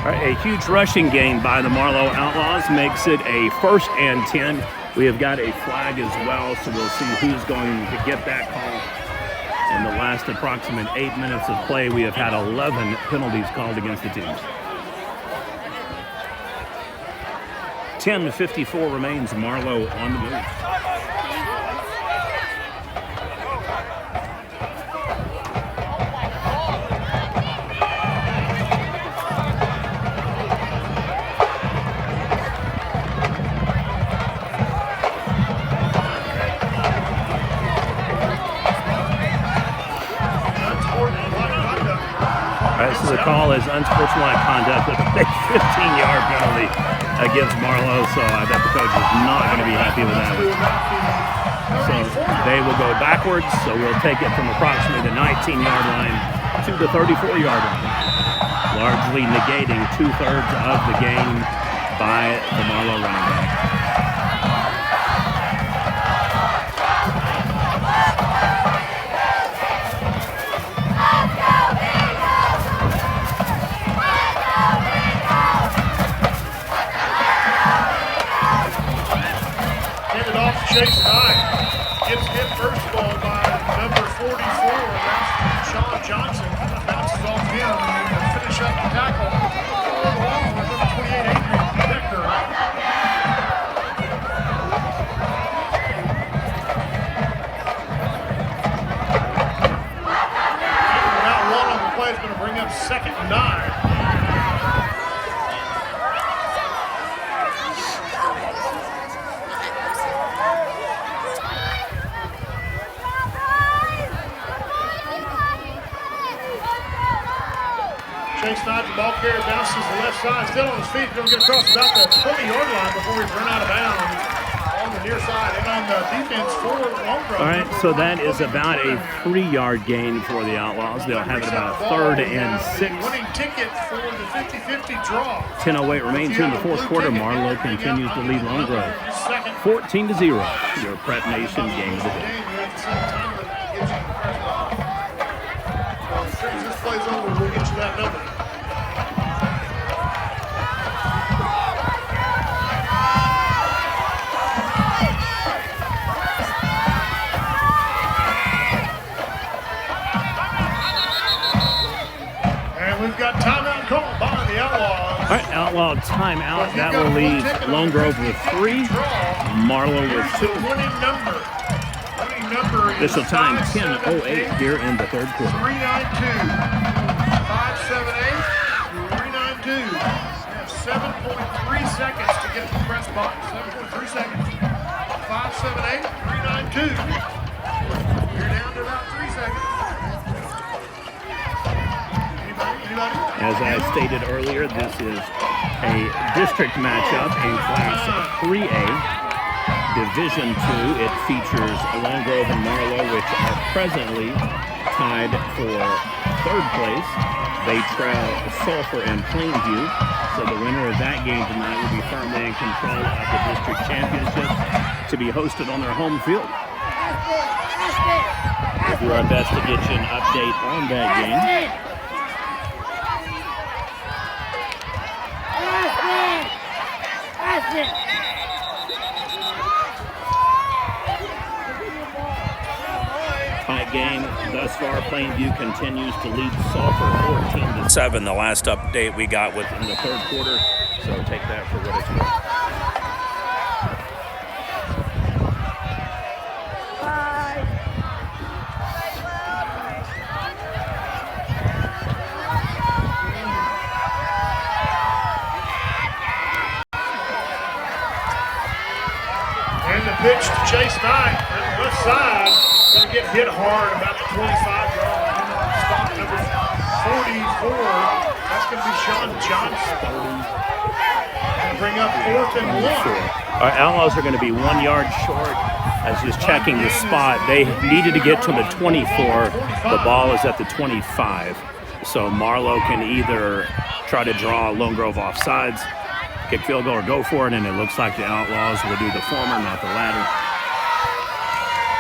A huge rushing gain by the Marlow Outlaws makes it a 1st and 10. We have got a flag as well, so we'll see who's going to get that call. In the last approximate 8 minutes of play, we have had 11 penalties called against the teams. 10:54 remains. Marlow on the move. So the call is unsportsmanlike conduct with a big 15-yard penalty against Marlow. So I bet the coach is not going to be happy with that one. So they will go backwards. So we'll take it from approximately the 19-yard line to the 34-yard line, largely negating 2/3 of the game by the Marlow running back. Chase Knight gets hit first of all by number 44, that's Sean Johnson. Bounces off him and then finish up the tackle along with number 28, Adrian Becker. Without one on the play is going to bring up 2nd and 9. Chase Knight, the ball carrier, bounces to the left side, still on his feet, going to get across about the 20-yard line before he's run out of bounds on the near side and on the defense for Lone Grove. All right, so that is about a 3-yard gain for the Outlaws. They'll have it about 3rd and 6. Winning ticket for the 50-50 draw. 10:08 remains in the fourth quarter. Marlow continues to lead Lone Grove 14-0. Your Prep Nation game of the day. As soon as this play's over, we'll get you that number. And we've got timeout called by the Outlaws. All right, Outlaw timeout. That will leave Lone Grove with 3, Marlow with 2. Winning number Official time 10:08 here in the third quarter. 392. 578. 392. You have 7.3 seconds to get to the press box. 7.3 seconds. 578. 392. You're down to about 3 seconds. Anybody? As I stated earlier, this is a district matchup in Class 3A. Division II. It features Lone Grove and Marlow, which are presently tied for third place. They trail Sulphur and Plainview. So the winner of that game tonight will be firmly in control of the district championship to be hosted on their home field. We'll do our best to get you an update on that game. Tight game thus far. Plainview continues to lead Sulphur 14-7. The last update we got within the third quarter, so take that for what it's worth. And the pitch to Chase Knight on the left side. Going to get hit hard about the 25-yard line. Stop number 44. That's going to be Sean Johnson. Going to bring up 4th and 1. Our Outlaws are going to be 1 yard short. As just checking the spot, they needed to get to the 24. The ball is at the 25. So Marlow can either try to draw Lone Grove offsides, kick field goal, or go for it, and it looks like the Outlaws will do the former, not the latter.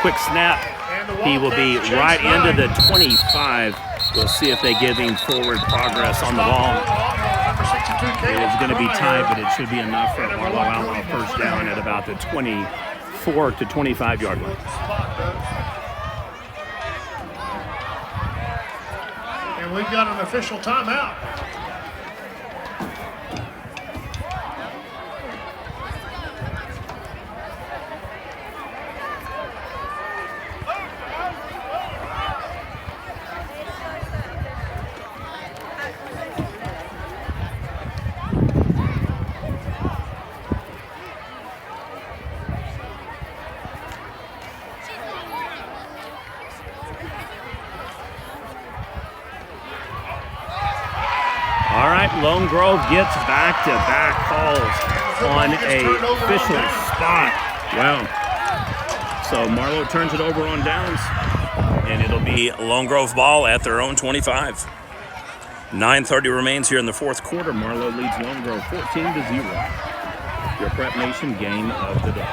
Quick snap. He will be right into the 25. We'll see if they give him forward progress on the ball. It is going to be tight, but it should be enough for a Marlow Outlaw first down at about the 24 to 25 yard line. And we've got an official timeout. Lone Grove gets back-to-back calls on a official spot. Wow. So Marlow turns it over on downs, and it'll be Lone Grove ball at their own 25. 9:30 remains here in the fourth quarter. Marlow leads Lone Grove 14-0. Your Prep Nation game of the day.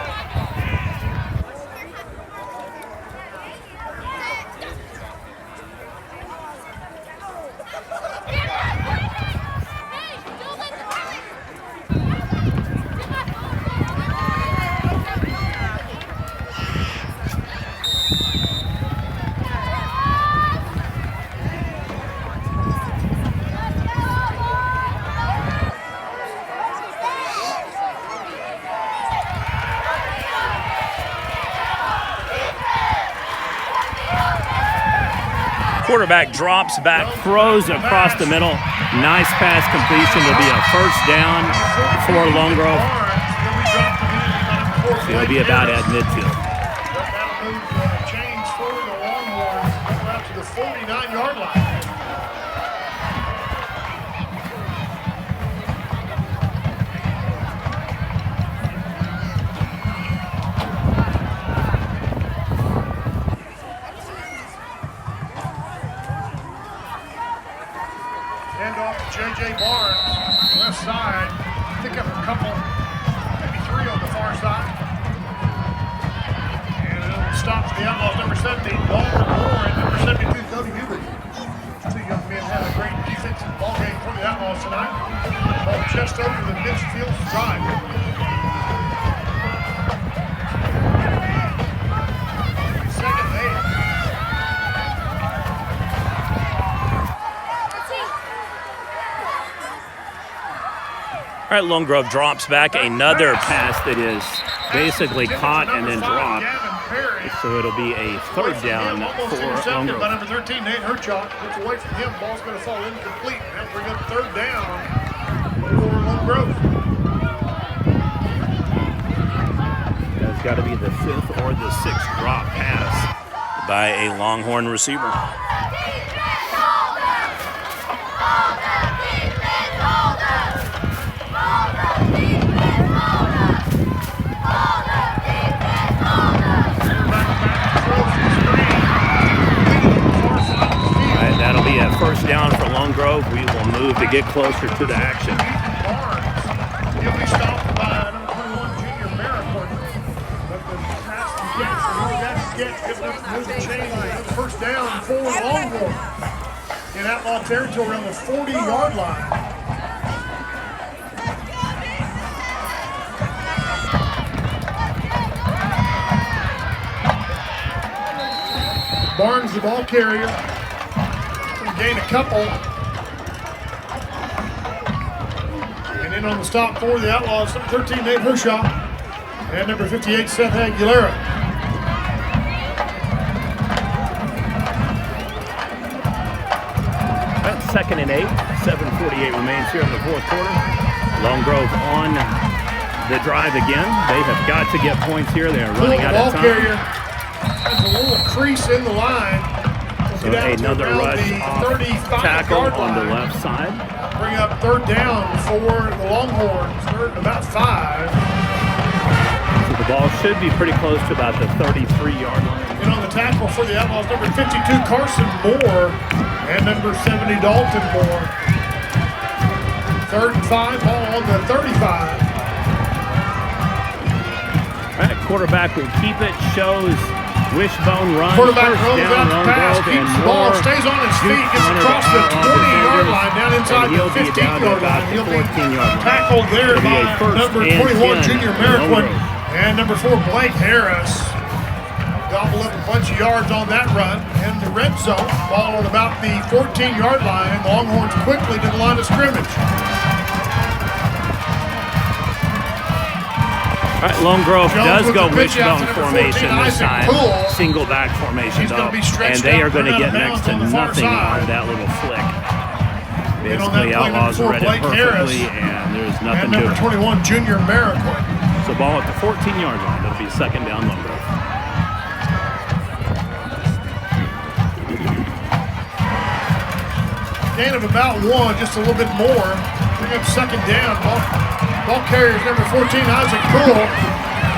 Quarterback drops back, throws across the middle. Nice pass completion. Will be a first down for Lone Grove. So he'll be about at midfield. That'll move chains forward the Longhorns out to the 49-yard line. J.J. Barnes, left side, pick up a couple, maybe 3 on the far side. And it'll stop the Outlaws, number 17, Walter Moore, and number 72, Cody Hubert. Two young men had a great defensive ball game for the Outlaws tonight. Ball just over the midfield drive. Second and 8. All right, Lone Grove drops back another pass that is basically caught and then dropped. So it'll be a third down for Lone Grove. By number 13, Nate Herchuk gets away from him. Ball's going to fall incomplete. That'll bring up third down for Lone Grove. That's got to be the 5th or the 6th drop pass by a Longhorn receiver. first down for Lone Grove. We will move to get closer to the action. Barnes, he'll be stopped by number 21, Junior Merrick. But the pass from Jackson, good enough to move the chain. First down for Longhorn in outlaw territory on the 40-yard line. Barnes, the ball carrier, going to gain a couple. And in on the stop for the Outlaws, number 13, Nate Hershaw, and number 58, Seth Aguilera. That's 2nd and 8. 7:48 remains here in the fourth quarter. Lone Grove on the drive again. They have got to get points here. They are running out of time. Ball carrier has a little crease in the line. So another rush off tackle on the left side. Bring up third down for the Longhorns. Third and about 5. So the ball should be pretty close to about the 33-yard line. And on the tackle for the Outlaws, number 52, Carson Moore, and number 70, Dalton Moore. Third and 5, ball on the 35. All right, quarterback will keep it, shows wishbone run. Quarterback first rolls down, out the Lone pass, Grove, keeps and the ball, Moore stays on his feet, shoots gets one of across the Outlaw 20-yard defenders, line, down inside and the he'll be down to 15-yard about line. the He'll be 14-yard line. tackled there It'll be by a first number and 21, 10 Junior for Lone Merrick, Grove. and number 4, Blake Harris. Gobble up a bunch of yards on that run. In the red zone, ball on about the 14-yard line. The Longhorns quickly to the line of scrimmage. All right, Lone Grove Jones does with go the pitch out wishbone to number 14, formation this Isaac time. Poole. Single back formation, He's though. gonna be stretched And they out, are going to run out get of next bounds to on the far nothing side. on that little flick. And on that Basically, play, Outlaws number 4, read it Blake Harris. perfectly, and there's And nothing to number it. 21, Junior Merrick. So ball at the 14-yard line. That'll be second down, Lone Grove. Gain of about 1, just a little bit more. Bring up second down. Ball carriers number 14, Isaac Poole.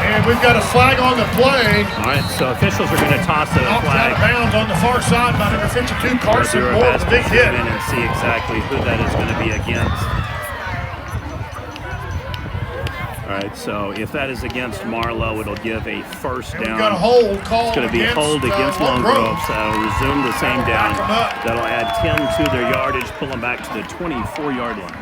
And we've got a flag on the play. All right, so officials are going to toss the Knocked out flag. of bounds on the far side by number 52, Carson Do our Moore. best to Big zoom hit. in and see exactly who that is going to be against. All right, so if that is against Marlow, it'll give a first And down. we've got a hold call. It's going to be a hold against Lone Grove, so it'll resume the same down. Back 'em up. That'll add 10 to their yardage, pull them back to the 24-yard line.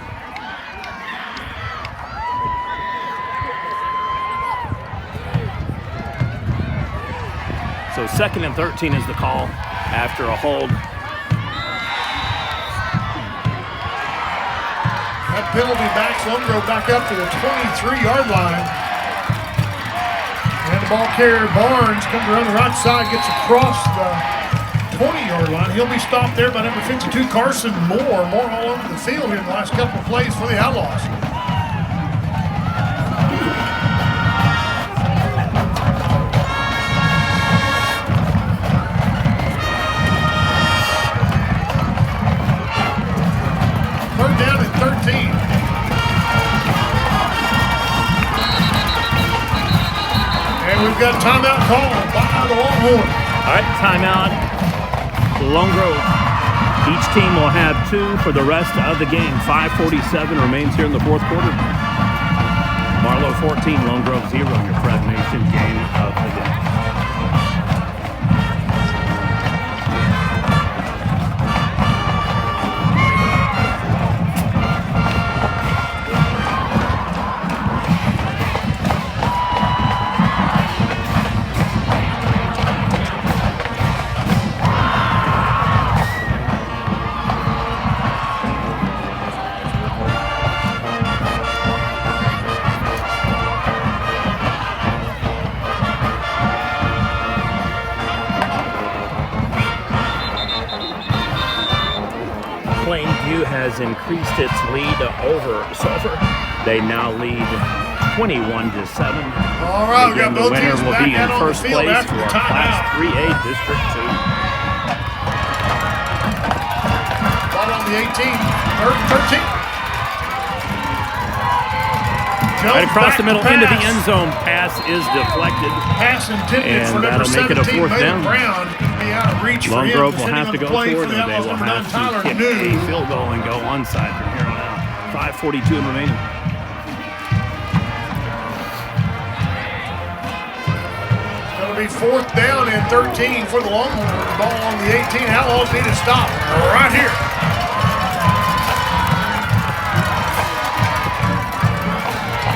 So 2nd and 13 is the call after a hold. That penalty backs Lone Grove back up to the 23-yard line. And the ball carrier Barnes comes around the right side, gets across the 20-yard line. He'll be stopped there by number 52, Carson Moore. Moore all over the field here in the last couple of plays for the Outlaws. Third down at 13. And we've got a timeout called by the Longhorn. All right, timeout. Lone Grove. Each team will have 2 for the rest of the game. 5:47 remains here in the fourth quarter. Marlow 14, Lone Grove 0, your Prep Nation game of the day. Plainview has increased its lead over Sulphur. They now lead 21-7. All right, we Again, got the both winner teams will back be in out on the first field place after for the our Class timeout. 3A District 2. Ball on the 18, third and 13. Right across the middle into the end zone. Pass is deflected. Pass intended And for number that'll make it a 17, fourth Maynard down. Brown. Be out of reach for Lone him. Grove will Defending have to on the go play for it, the and they Outlaws, will number 9, have Tyler to kick New. a field goal and go onside from here on out. 5:42 remaining. It'll be 4th down and 13 for the Longhorns. The ball on the 18. Outlaws need to stop right here.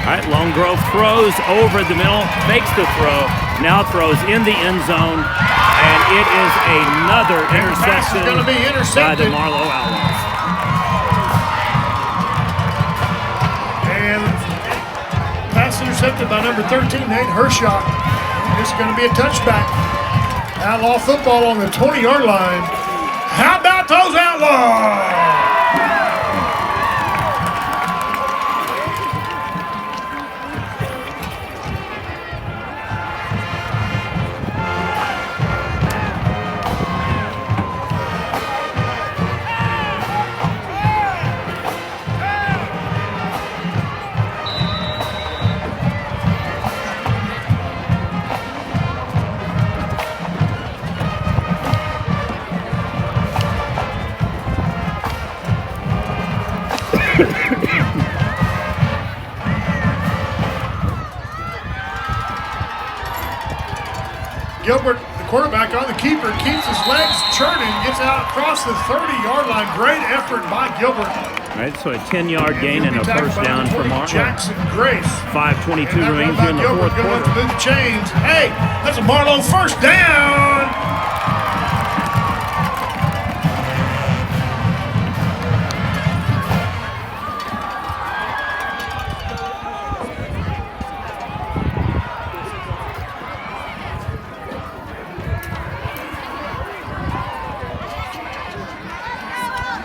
All right, Lone Grove throws over the middle, makes the throw, now throws in the end zone, and it is another interception Gonna be by the intercepted. Marlow Outlaws. And pass intercepted by number 13, Nate Hershot. This is going to be a touchback. Outlaw football on the 20-yard line. How about those Outlaws? Gilbert, the quarterback on the keeper, keeps his legs churning, gets out across the 30-yard line. Great effort by Gilbert. All right, so a 10-yard gain and a first down for Marlow. Jackson Grace. 5:22 And that remains run by in the Gilbert, fourth gonna have to quarter. move the chains. Hey, that's a Marlow first down.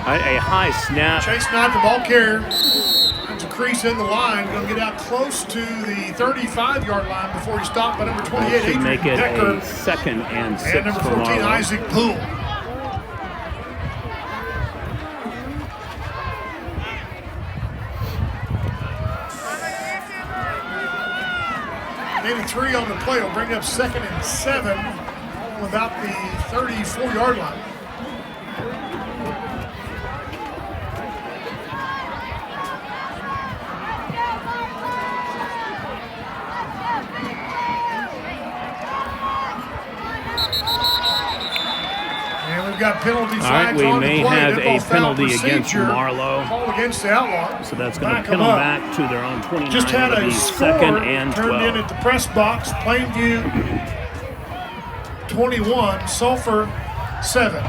All right, a high snap. Chase Knight, the ball carrier. There's a crease in the line. Going to get out close to the 35-yard line before he stopped by number 28, That should Adrian make it Decker. a 2nd and 6 And number for 14, Marlow. Isaac Poole. Maybe 3 on the play will bring up 2nd and 7 on about the 34-yard line. And we've got penalty All right, flags we on the may play. have Dead ball a foul penalty against procedure. Marlow. Call against the Outlaws. So that's going to Back pin them them up. back to their own 29. Just had It'll a be score 2nd and turned 12. in at the press box. Plainview 21, Sulphur 7.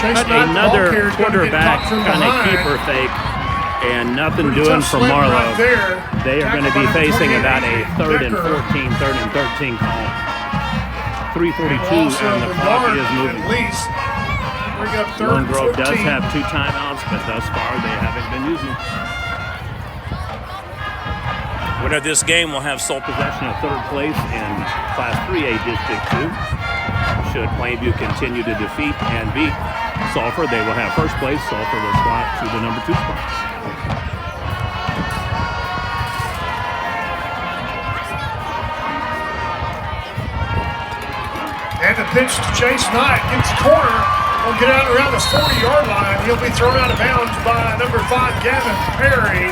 Chase Knight, the ball Another carrier, is gonna get quarterback caught from kind of behind. keeper fake, and nothing Pretty doing tough for slip Marlow. right there. They are going to Tackled be by number facing 28, about a Adrian 3rd and Decker. 14, 3rd and 13 call. 3:42 Loss and of the a clock yard is moving. at least. Bring up 3rd Lone and Grove 14. does have 2 timeouts, but thus far they haven't been using. Winner of this game will have sole possession of 3rd place in Class 3A District 2. Should Plainview continue to defeat and beat Sulphur, they will have 1st place. Sulphur will slot to the number 2 spot. And the pitch to Chase Knight gets corner. Will get out around the 40-yard line. He'll be thrown out of bounds by number 5, Gavin Perry.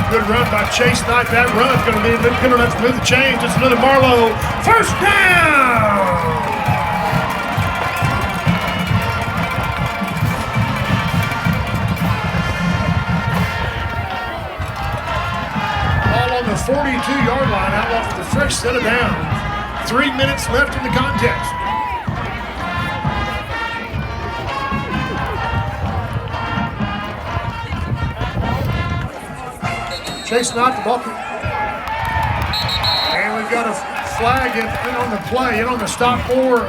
Good run by Chase Knight. That run's going to be good enough to move the chains. It's another Marlow first down. Ball on the 42-yard line. Outlaw for the fresh set of downs. 3 minutes left in the contest. Chase Knight, the ball. And we've got a flag in on the play, in on the stop for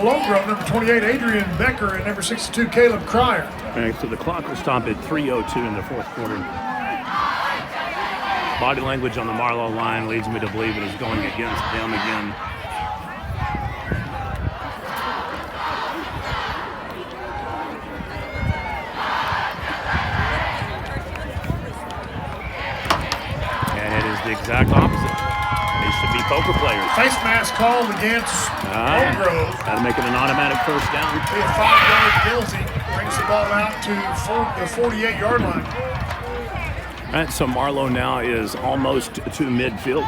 Lone Grove, number 28, Adrian Becker, and number 62, Caleb Cryer. All right, so the clock will stop at 3:02 in the fourth quarter. Body language on the Marlow line leads me to believe it is going against them again. And it is the exact opposite. They should be poker players. Face mask called against Lone Grove. That'll make it an automatic first down. Be a 5-yard penalty. Brings the ball out to the 48-yard line. All right, so Marlow now is almost to midfield.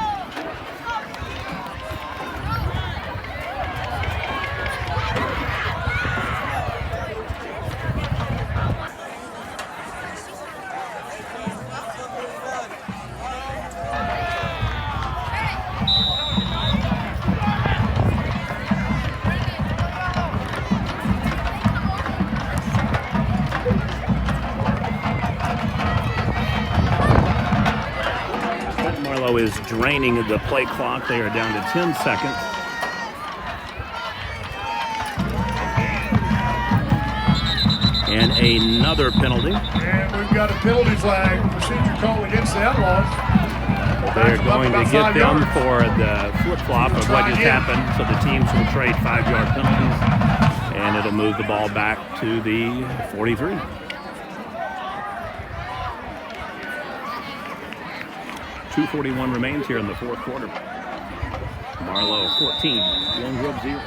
Is draining the play clock. They are down to 10 seconds. And another penalty. And we've got a penalty flag procedure call against the Outlaws. They're going to get them for the flip-flop of what just happened. So the teams will trade 5-yard penalties. And it'll move the ball back to the 43. .241 remains here in the fourth quarter. Marlow 14, Lone Grove 0.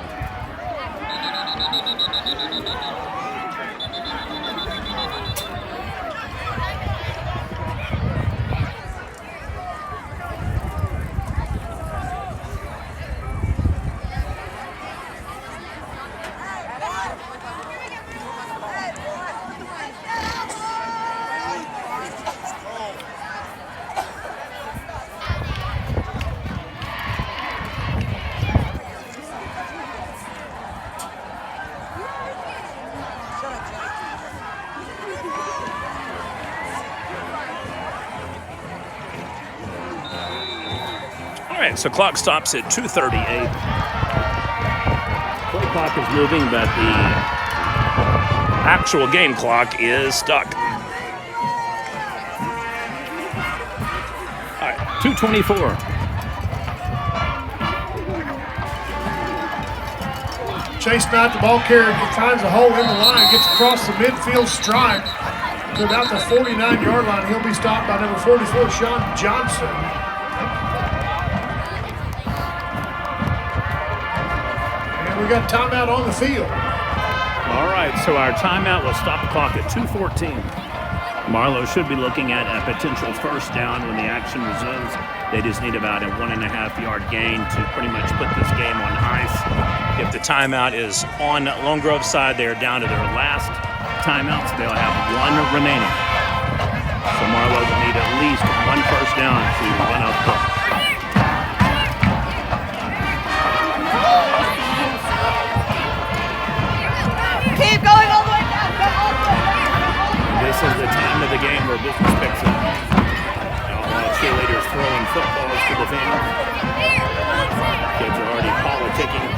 So clock stops at 2:38. Play clock is moving, but the actual game clock is stuck. All right, 2:24. Chase Knight, the ball carrier, finds a hole in the line, gets across the midfield stripe to about the 49-yard line. He'll be stopped by number 44, Sean Johnson. We got timeout on the field. All right, so our timeout will stop the clock at 2:14. Marlow should be looking at a potential first down when the action resumes. They just need about a 1.5-yard gain to pretty much put this game on ice. If the timeout is on Lone Grove side, they are down to their last timeout, so they'll have one remaining. So Marlow will need at least one first down to run out the clock. Keep going all the way down. This is the time of the game where business picks up. Outlaw cheerleaders throwing footballs to the fans. Kids are already politicking.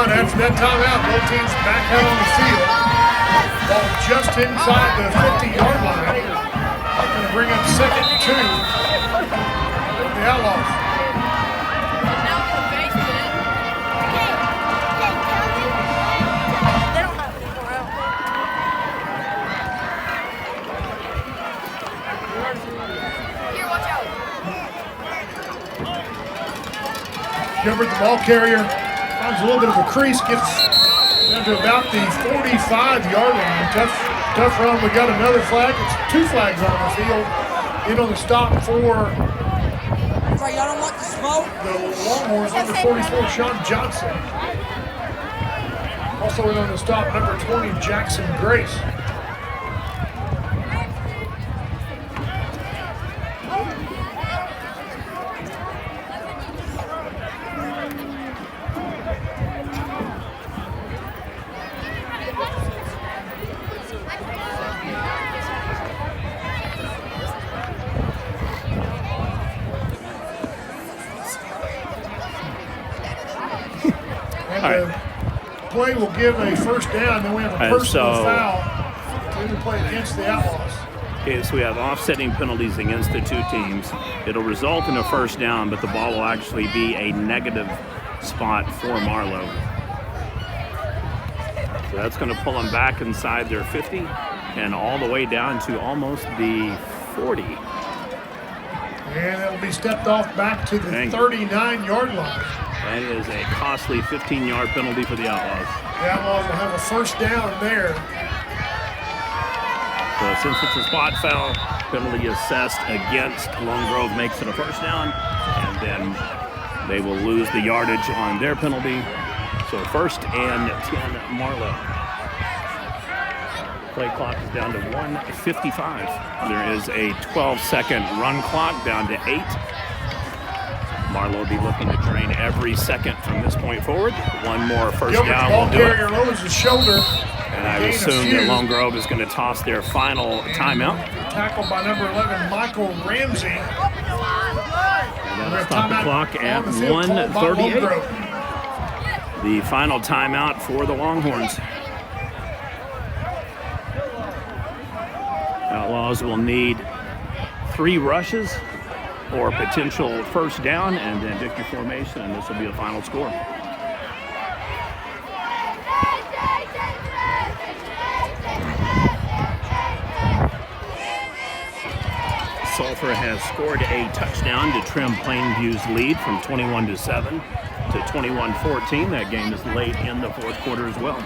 After that timeout, both teams back out on the field. Ball just inside the 50-yard line. Going to bring up 2nd and 2 for the Outlaws. Gilbert, the ball carrier, finds a little bit of a crease, gets down to about the 45-yard line. Tough run. We got another flag. It's 2 flags on the field. In on the stop for Sorry, y'all don't want the smoke? the Longhorns, number 44, Sean Johnson. Also in on the stop, number 20, Jackson Grace. play will give a first down, then we have a And personal so- foul. We will play against the Outlaws. Okay, so we have offsetting penalties against the two teams. It'll result in a first down, but the ball will actually be a negative spot for Marlow. So that's going to pull them back inside their 50 and all the way down to almost the 40. And it'll be stepped off back to the 39-yard line. That is a costly 15-yard penalty for the Outlaws. The Outlaws will have a first down there. So since it's a spot foul, penalty assessed against Lone Grove makes it a first down, and then they will lose the yardage on their penalty. So first and 10 Marlow. Play clock is down to 1:55. There is a 12-second run clock down to 8. Marlow will be looking to drain every second from this point forward. One more first down will do it. Ball carrier lowers his shoulder. And I would assume that Lone Grove is going to toss their final timeout. Tackled by number 11, Michael Ramsey. And that'll stop the clock at 1:38. The final timeout for the Longhorns. Outlaws will need 3 rushes or potential first down and then victory formation, and this will be the final score. Sulphur has scored a touchdown to trim Plainview's lead from 21-7 to 21-14. That game is late in the fourth quarter as well.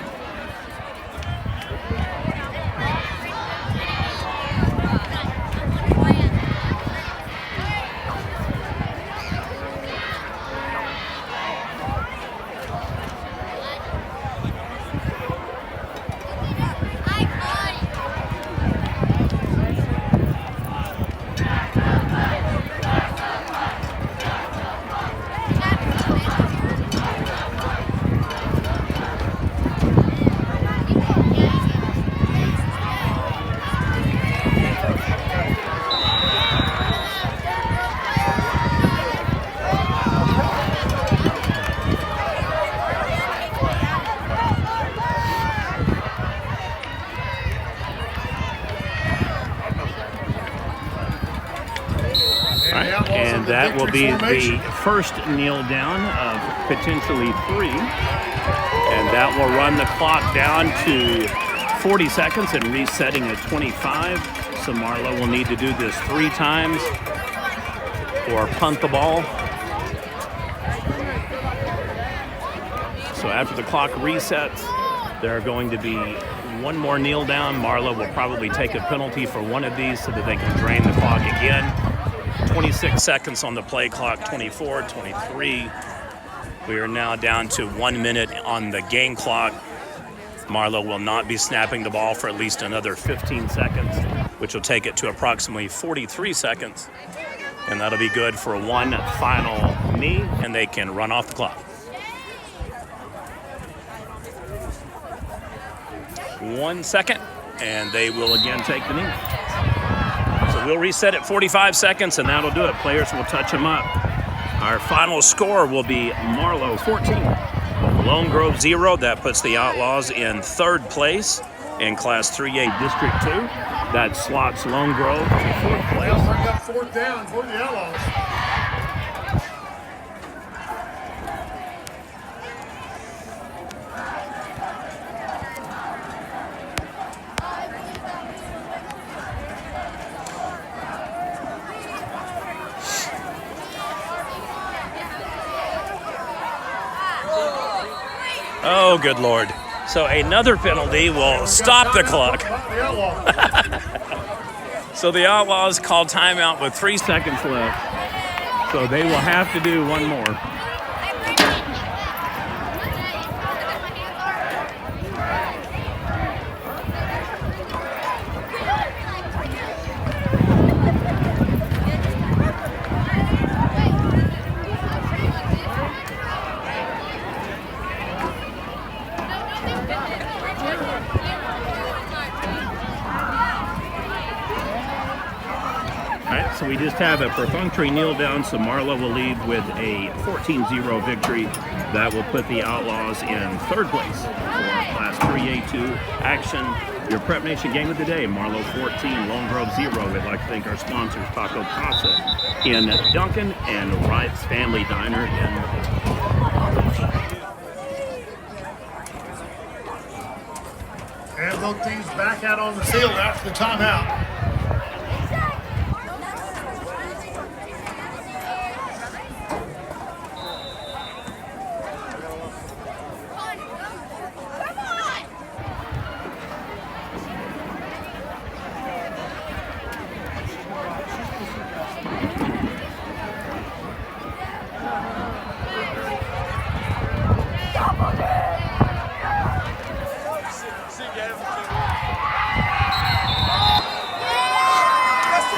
That will be the first kneel down of potentially 3. And that will run the clock down to 40 seconds and resetting at 25. So Marlow will need to do this 3 times or punt the ball. So after the clock resets, there are going to be 1 more kneel down. Marlow will probably take a penalty for one of these so that they can drain the clock again. 26 seconds on the play clock, 24, 23. We are now down to 1 minute on the game clock. Marlow will not be snapping the ball for at least another 15 seconds, which will take it to approximately 43 seconds. And that'll be good for 1 final knee, and they can run off the clock. 1 second, and they will again take the knee. So we'll reset at 45 seconds, and that'll do it. Players will touch them up. Our final score will be Marlow 14, Lone Grove 0. That puts the Outlaws in 3rd place in Class 3A District 2. That slots Lone Grove to 4th place. They'll bring up 4th down for the Outlaws. Oh, good Lord. So another penalty will stop the clock. So the Outlaws call timeout with 3 seconds left. So they will have to do 1 more. So we just have a perfunctory kneel down, so Marlow will lead with a 14-0 victory. That will put the Outlaws in third place for Class 3A2 action. Your Prep Nation game of the day, Marlow 14, Lone Grove 0. We'd like to thank our sponsors, Casa in Duncan and Wright's Family Diner in And both teams back out on the field after the timeout.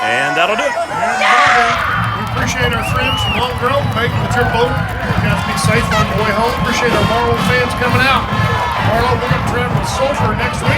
And that'll do it. We appreciate our friends from Lone Grove making the trip over. You guys be safe on the way home. Appreciate our Marlow fans coming out. Marlow, we're going to travel to Sulphur next week.